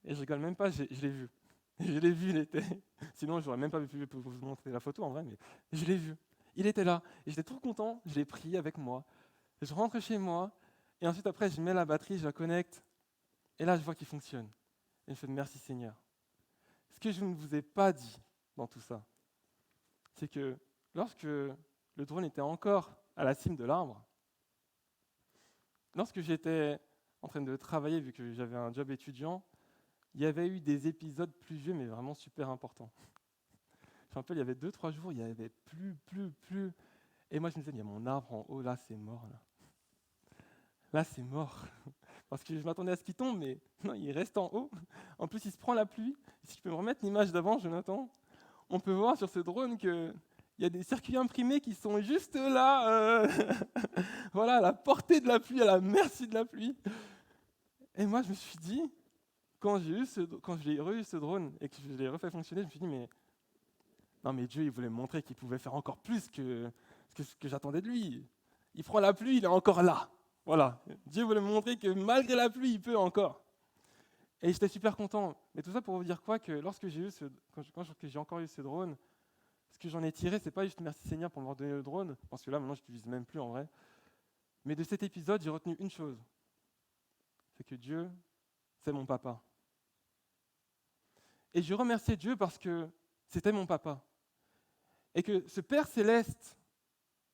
et je rigole même pas, je l'ai vu. Je l'ai vu, il était. Sinon, j'aurais même pas pu vous montrer la photo en vrai, mais je l'ai vu. Il était là et j'étais trop content, je l'ai pris avec moi. Je rentre chez moi et ensuite après, je mets la batterie, je la connecte et là, je vois qu'il fonctionne. Et je fais merci Seigneur. Ce que je ne vous ai pas dit dans tout ça, c'est que lorsque le drone était encore à la cime de l'arbre, lorsque j'étais en train de travailler, vu que j'avais un job étudiant, il y avait eu des épisodes pluvieux, mais vraiment super importants. Je me rappelle, il y avait 2-3 jours, il y avait plus. Et moi, je me disais, il y a mon arbre en haut, là, c'est mort. Là, c'est mort. Parce que je m'attendais à ce qu'il tombe, mais non, il reste en haut. En plus, il se prend la pluie. Si tu peux me remettre l'image d'avant, Jonathan, on peut voir sur ce drone qu'il y a des circuits imprimés qui sont juste là, voilà, à la portée de la pluie, à la merci de la pluie. Et moi, je me suis dit, quand je l'ai eu ce drone et que je l'ai refait fonctionner, je me suis dit, mais non, mais Dieu, il voulait me montrer qu'il pouvait faire encore plus que ce que j'attendais de lui. Il prend la pluie, il est encore là. Voilà. Dieu voulait me montrer que malgré la pluie, il peut encore. Et j'étais super content. Mais tout ça pour vous dire quoi, que lorsque quand j'ai encore eu ce drone, ce que j'en ai tiré, c'est pas juste merci Seigneur pour m'avoir donné le drone, parce que là, maintenant, je l'utilise même plus en vrai. Mais de cet épisode, j'ai retenu une chose. C'est que Dieu, c'est mon papa. Et je remerciais Dieu parce que c'était mon papa. Et que ce Père Céleste,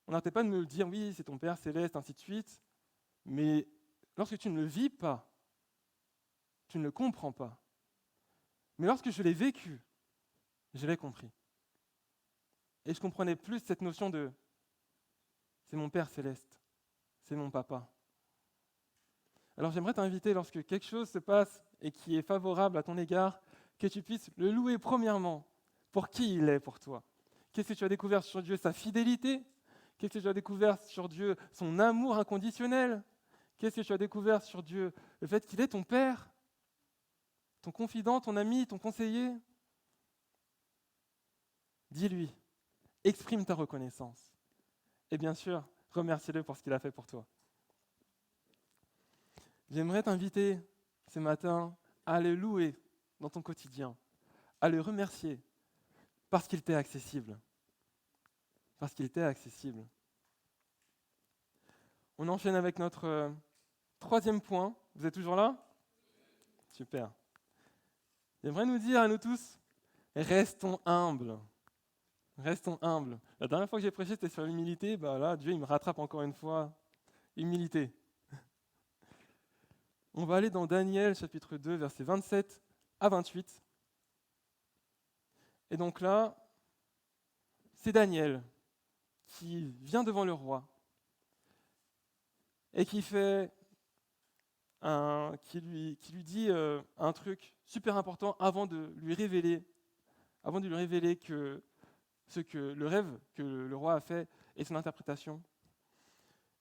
on n'arrêtait pas de me le dire, oui, c'est ton Père Céleste, ainsi de suite, mais lorsque tu ne le vis pas, tu ne le comprends pas. Mais lorsque je l'ai vécu, je l'ai compris. Et je comprenais plus cette notion de c'est mon Père Céleste, c'est mon papa. Alors j'aimerais t'inviter, lorsque quelque chose se passe et qui est favorable à ton égard, que tu puisses le louer premièrement pour qui il est pour toi. Qu'est-ce que tu as découvert sur Dieu? Sa fidélité? Qu'est-ce que tu as découvert sur Dieu? Son amour inconditionnel? Qu'est-ce que tu as découvert sur Dieu? Le fait qu'il est ton Père, ton confident, ton ami, ton conseiller? Dis-lui, exprime ta reconnaissance. Et bien sûr, remercie-le pour ce qu'il a fait pour toi. J'aimerais t'inviter ce matin à le louer dans ton quotidien, à le remercier parce qu'il t'est accessible. Parce qu'il t'est accessible. On enchaîne avec notre troisième point. Vous êtes toujours là? Super. J'aimerais nous dire à nous tous, restons humbles. Restons humbles. La dernière fois que j'ai prêché, c'était sur l'humilité. Là, Dieu, il me rattrape encore une fois. Humilité. On va aller dans Daniel, chapitre 2, versets 27 à 28. Et donc là, c'est Daniel qui vient devant le roi et qui lui dit un truc super important avant de lui révéler que le rêve que le roi a fait et son interprétation.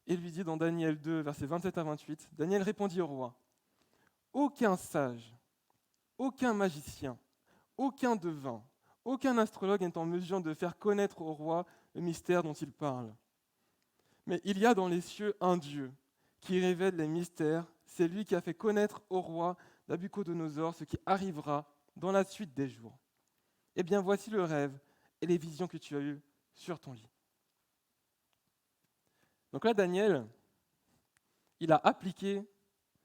Et il lui dit dans Daniel 2, versets 27 à 28, Daniel répondit au roi, « Aucun sage, aucun magicien, aucun devin, aucun astrologue n'est en mesure de faire connaître au roi le mystère dont il parle. Mais il y a dans les cieux un Dieu qui révèle les mystères, c'est lui qui a fait connaître au roi Nabuchodonosor ce qui arrivera dans la suite des jours. Eh bien, voici le rêve et les visions que tu as eues sur ton lit. » Donc là, Daniel, il a appliqué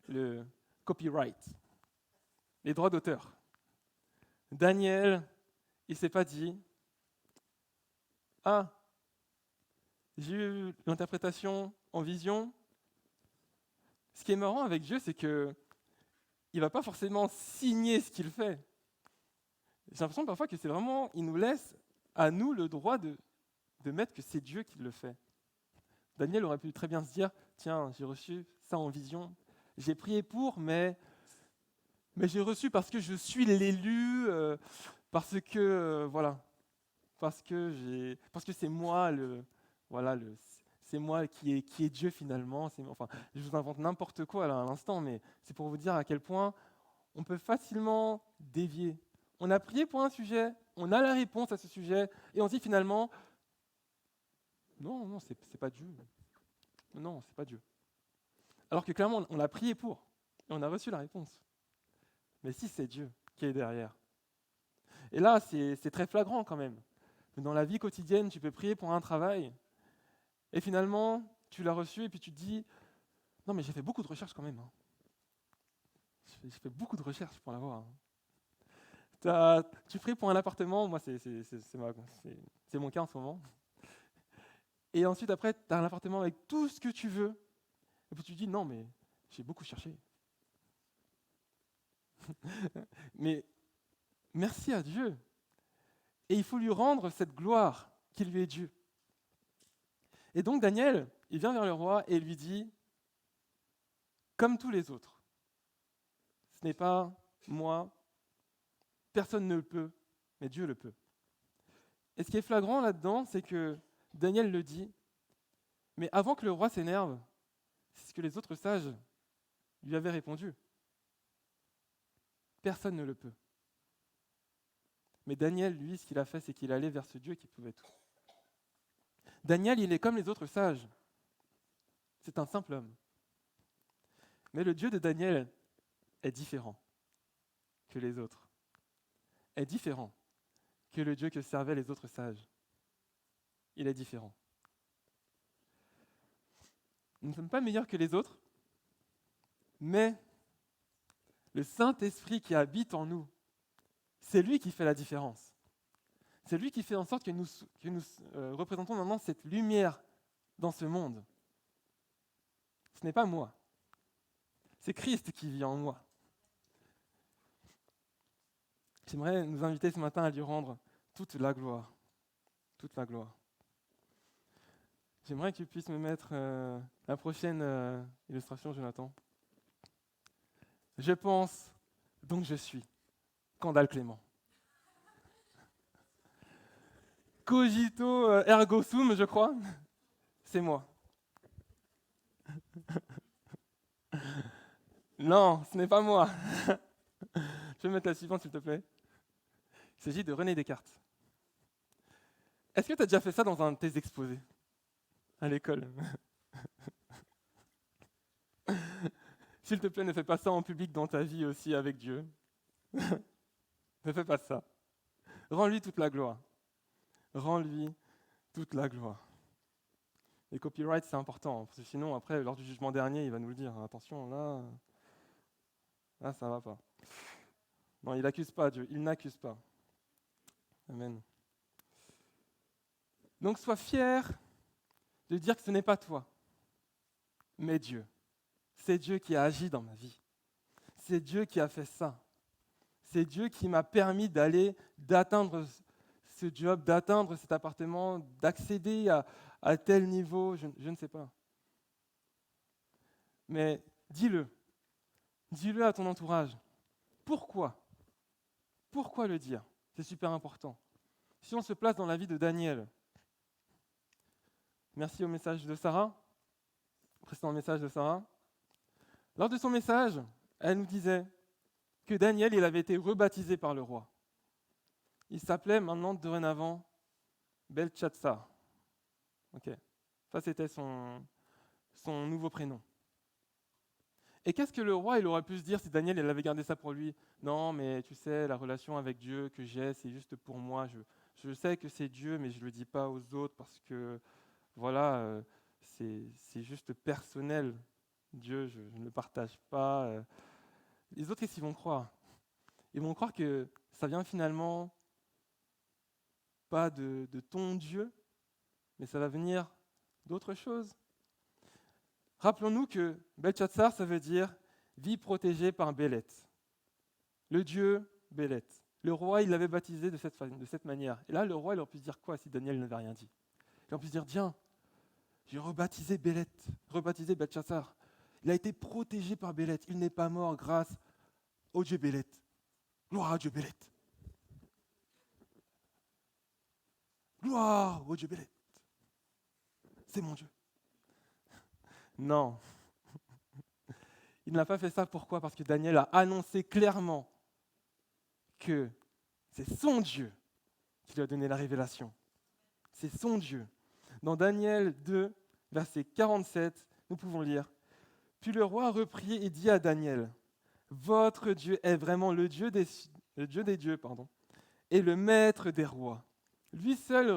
le copyright, les droits d'auteur. Daniel, il ne s'est pas dit « Ah, j'ai eu l'interprétation en vision. » Ce qui est marrant avec Dieu, c'est qu'il ne va pas forcément signer ce qu'il fait. J'ai l'impression parfois que c'est vraiment, il nous laisse à nous le droit de mettre que c'est Dieu qui le fait. Daniel aurait pu très bien se dire, tiens, j'ai reçu ça en vision, j'ai prié pour, mais j'ai reçu parce que je suis l'élu, parce que c'est moi c'est moi qui est Dieu finalement. Je vous invente n'importe quoi là à l'instant, mais c'est pour vous dire à quel point on peut facilement dévier. On a prié pour un sujet, on a la réponse à ce sujet, et on se dit finalement, non, c'est pas Dieu. Non, c'est pas Dieu. Alors que clairement, on a prié pour, et on a reçu la réponse. Mais si c'est Dieu qui est derrière. Et là, c'est très flagrant quand même. Dans la vie quotidienne, tu peux prier pour un travail, et finalement, tu l'as reçu, et puis tu te dis, non mais j'ai fait beaucoup de recherches quand même. J'ai fait beaucoup de recherches pour l'avoir. Tu pries pour un appartement, moi c'est mon cas en ce moment. Et ensuite après, tu as un appartement avec tout ce que tu veux. Et puis tu te dis, non mais j'ai beaucoup cherché. Mais merci à Dieu. Et il faut lui rendre cette gloire qui lui est due. Et donc Daniel, il vient vers le roi et lui dit, comme tous les autres, ce n'est pas moi, personne ne le peut, mais Dieu le peut. Et ce qui est flagrant là-dedans, c'est que Daniel le dit, mais avant que le roi s'énerve, c'est ce que les autres sages lui avaient répondu. Personne ne le peut. Mais Daniel, lui, ce qu'il a fait, c'est qu'il allait vers ce Dieu qui pouvait tout. Daniel, il est comme les autres sages. C'est un simple homme. Mais le Dieu de Daniel est différent que les autres. Est différent que le Dieu que servaient les autres sages. Il est différent. Nous ne sommes pas meilleurs que les autres, mais le Saint-Esprit qui habite en nous, c'est lui qui fait la différence. C'est lui qui fait en sorte que nous représentons maintenant cette lumière dans ce monde. Ce n'est pas moi. C'est Christ qui vit en moi. J'aimerais nous inviter ce matin à lui rendre toute la gloire. Toute la gloire. J'aimerais que tu puisses me mettre la prochaine illustration, Jonathan. Je pense, donc je suis. Candale Clément. Cogito ergo sum, je crois. C'est moi. Non, ce n'est pas moi. Je vais mettre la suivante, s'il te plaît. Il s'agit de René Descartes. Est-ce que tu as déjà fait ça dans un de tes exposés à l'école? S'il te plaît, ne fais pas ça en public dans ta vie aussi avec Dieu. Ne fais pas ça. Rends-lui toute la gloire. Rends-lui toute la gloire. Les copyrights, c'est important, parce que sinon, après, lors du jugement dernier, il va nous le dire. Attention, là, ça va pas. Non, il n'accuse pas Dieu, il n'accuse pas. Amen. Donc, sois fier de dire que ce n'est pas toi, mais Dieu. C'est Dieu qui a agi dans ma vie. C'est Dieu qui a fait ça. C'est Dieu qui m'a permis d'atteindre ce job, d'atteindre cet appartement, d'accéder à tel niveau, je ne sais pas. Mais dis-le. Dis-le à ton entourage. Pourquoi? Pourquoi le dire? C'est super important. Si on se place dans la vie de Daniel, merci au message de Sarah, précédent message de Sarah. Lors de son message, elle nous disait que Daniel, il avait été rebaptisé par le roi. Il s'appelait maintenant dorénavant Beltchatsar. Ok, ça c'était son nouveau prénom. Et qu'est-ce que le roi il aurait pu se dire si Daniel il avait gardé ça pour lui? Non, mais tu sais, la relation avec Dieu que j'ai, c'est juste pour moi. Je sais que c'est Dieu, mais je ne le dis pas aux autres parce que, voilà, c'est juste personnel. Dieu, je ne le partage pas. Les autres, qu'est-ce qu'ils vont croire? Ils vont croire que ça vient finalement pas de ton Dieu, mais ça va venir d'autre chose. Rappelons-nous que Beltchatsar, ça veut dire vie protégée par Béleth. Le dieu Béleth. Le roi, il l'avait baptisé de cette manière. Et là, le roi, il aurait pu se dire quoi si Daniel n'avait rien dit? Il aurait pu se dire, tiens, j'ai rebaptisé Béleth, rebaptisé Beltchatsar. Il a été protégé par Béleth. Il n'est pas mort grâce au dieu Béleth. Gloire à Dieu Béleth. Gloire au dieu Béleth. C'est mon Dieu. Non. Il n'a pas fait ça, pourquoi? Parce que Daniel a annoncé clairement que c'est son Dieu qui lui a donné la révélation. C'est son Dieu. Dans Daniel 2, verset 47, nous pouvons lire « Puis le roi reprit et dit à Daniel, « Votre Dieu est vraiment le Dieu des dieux, et le maître des rois. Lui seul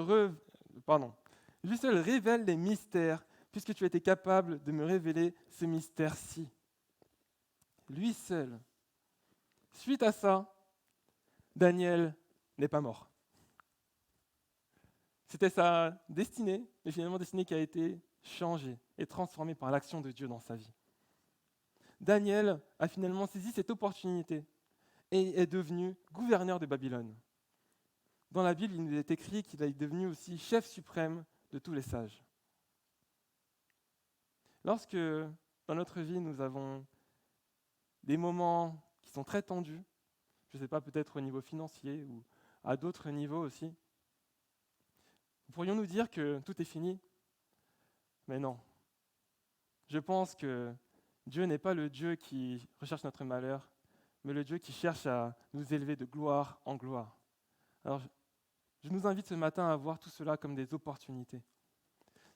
révèle les mystères, puisque tu as été capable de me révéler ce mystère-ci. » Lui seul. Suite à ça, Daniel n'est pas mort. C'était sa destinée, mais finalement destinée qui a été changée et transformée par l'action de Dieu dans sa vie. Daniel a finalement saisi cette opportunité et est devenu gouverneur de Babylone. Dans la Bible, il nous est écrit qu'il est devenu aussi chef suprême de tous les sages. Lorsque, dans notre vie, nous avons des moments qui sont très tendus, je ne sais pas, peut-être au niveau financier ou à d'autres niveaux aussi, pourrions-nous dire que tout est fini ? Mais non. Je pense que Dieu n'est pas le Dieu qui recherche notre malheur, mais le Dieu qui cherche à nous élever de gloire en gloire. Alors, je nous invite ce matin à voir tout cela comme des opportunités.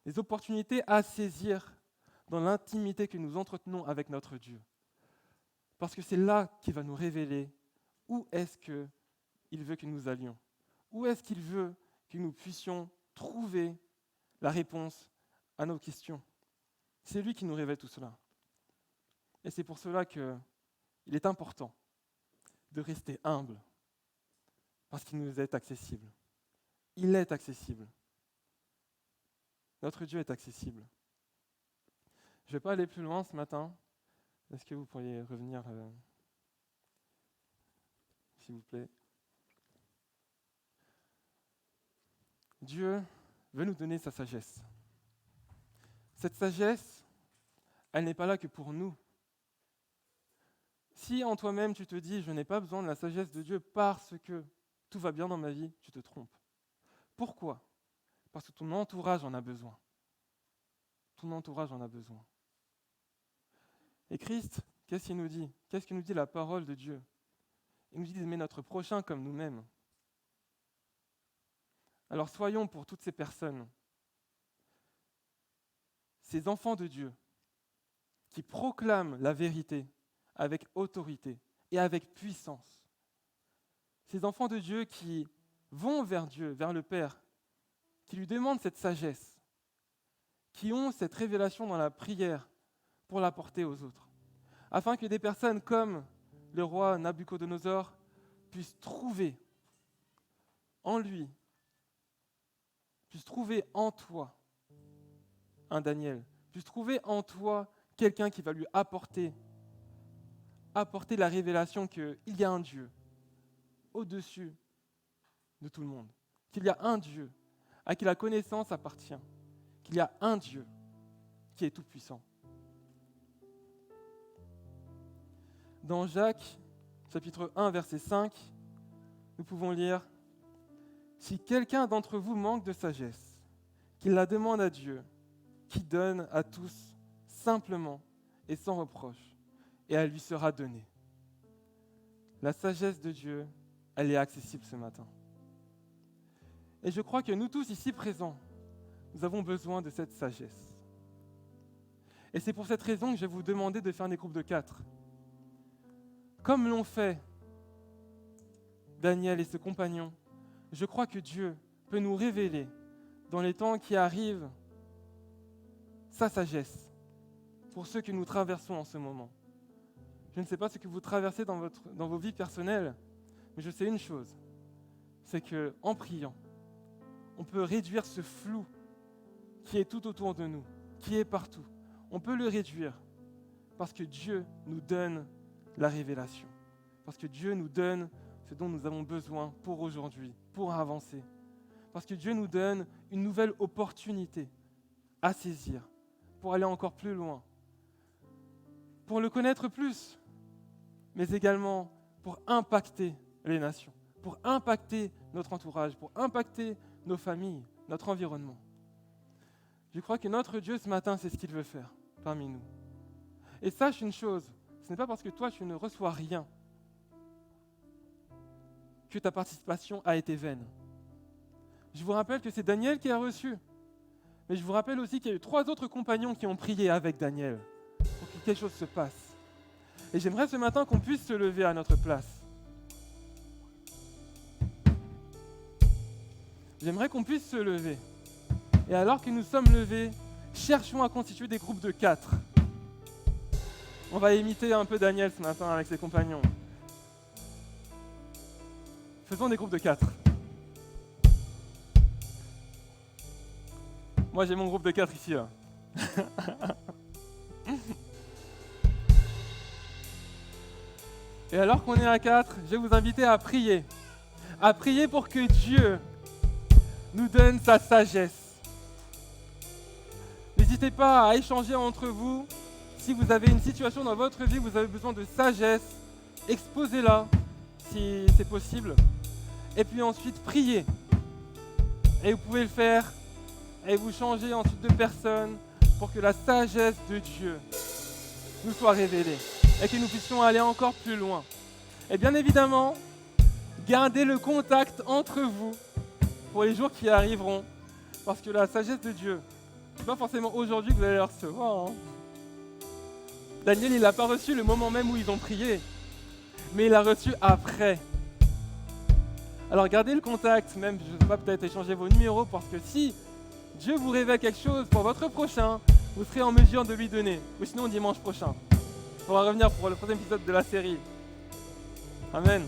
Des opportunités à saisir dans l'intimité que nous entretenons avec notre Dieu. Parce que c'est là qu'il va nous révéler où est-ce qu'il veut que nous allions. Où est-ce qu'il veut que nous puissions trouver la réponse à nos questions. C'est lui qui nous révèle tout cela. Et c'est pour cela qu'il est important de rester humble, parce qu'il nous est accessible. Il est accessible. Notre Dieu est accessible. Je ne vais pas aller plus loin ce matin. Est-ce que vous pourriez revenir, s'il vous plaît? Dieu veut nous donner sa sagesse. Cette sagesse, elle n'est pas là que pour nous. Si en toi-même tu te dis « je n'ai pas besoin de la sagesse de Dieu parce que tout va bien dans ma vie », tu te trompes. Pourquoi ? Parce que ton entourage en a besoin. Ton entourage en a besoin. Et Christ, qu'est-ce qu'il nous dit ? Qu'est-ce que nous dit la parole de Dieu ? Il nous dit d'aimer notre prochain comme nous-mêmes. Alors soyons pour toutes ces personnes, ces enfants de Dieu, qui proclament la vérité avec autorité et avec puissance. Ces enfants de Dieu qui vont vers Dieu, vers le Père, qui lui demandent cette sagesse, qui ont cette révélation dans la prière pour l'apporter aux autres, afin que des personnes comme le roi Nabuchodonosor puissent trouver en lui, puissent trouver en toi un Daniel, puissent trouver en toi quelqu'un qui va lui apporter la révélation qu'il y a un Dieu au-dessus de tout le monde, qu'il y a un Dieu à qui la connaissance appartient, qu'il y a un Dieu qui est tout-puissant. Dans Jacques, chapitre 1, verset 5, nous pouvons lire « Si quelqu'un d'entre vous manque de sagesse, qu'il la demande à Dieu, qui donne à tous simplement et sans reproche, et elle lui sera donnée. » La sagesse de Dieu, elle est accessible ce matin. Et je crois que nous tous ici présents, nous avons besoin de cette sagesse. Et c'est pour cette raison que je vais vous demander de faire des groupes de 4. Comme l'ont fait Daniel et ses compagnons, je crois que Dieu peut nous révéler dans les temps qui arrivent sa sagesse pour ceux que nous traversons en ce moment. Je ne sais pas ce que vous traversez dans vos vies personnelles, mais je sais une chose, c'est qu'en priant, on peut réduire ce flou qui est tout autour de nous, qui est partout. On peut le réduire parce que Dieu nous donne la révélation, parce que Dieu nous donne ce dont nous avons besoin pour aujourd'hui, pour avancer, parce que Dieu nous donne une nouvelle opportunité à saisir, pour aller encore plus loin, pour le connaître plus, mais également pour impacter les nations, pour impacter notre entourage, pour impacter nos familles, notre environnement. Je crois que notre Dieu ce matin, c'est ce qu'il veut faire parmi nous. Et sache une chose, ce n'est pas parce que toi tu ne reçois rien que ta participation a été vaine. Je vous rappelle que c'est Daniel qui a reçu. Mais je vous rappelle aussi qu'il y a eu 3 autres compagnons qui ont prié avec Daniel pour que quelque chose se passe. Et j'aimerais ce matin qu'on puisse se lever à notre place. J'aimerais qu'on puisse se lever. Et alors que nous sommes levés, cherchons à constituer des groupes de 4. On va imiter un peu Daniel ce matin avec ses compagnons. Faisons des groupes de 4. Moi j'ai mon groupe de 4 ici. Là. Et alors qu'on est à 4, je vais vous inviter à prier. À prier pour que Dieu nous donne sa sagesse. N'hésitez pas à échanger entre vous. Si vous avez une situation dans votre vie, vous avez besoin de sagesse, exposez-la si c'est possible. Et puis ensuite, priez. Et vous pouvez le faire et vous changez ensuite de personne pour que la sagesse de Dieu nous soit révélée et que nous puissions aller encore plus loin. Et bien évidemment, gardez le contact entre vous pour les jours qui arriveront, parce que la sagesse de Dieu, c'est pas forcément aujourd'hui que vous allez la recevoir. Daniel, il l'a pas reçu le moment même où ils ont prié, mais il l'a reçu après. Alors gardez le contact, même, je ne sais pas, peut-être échanger vos numéros, parce que si Dieu vous révèle quelque chose pour votre prochain, vous serez en mesure de lui donner. Ou sinon dimanche prochain. On va revenir pour le 3e épisode de la série. Amen.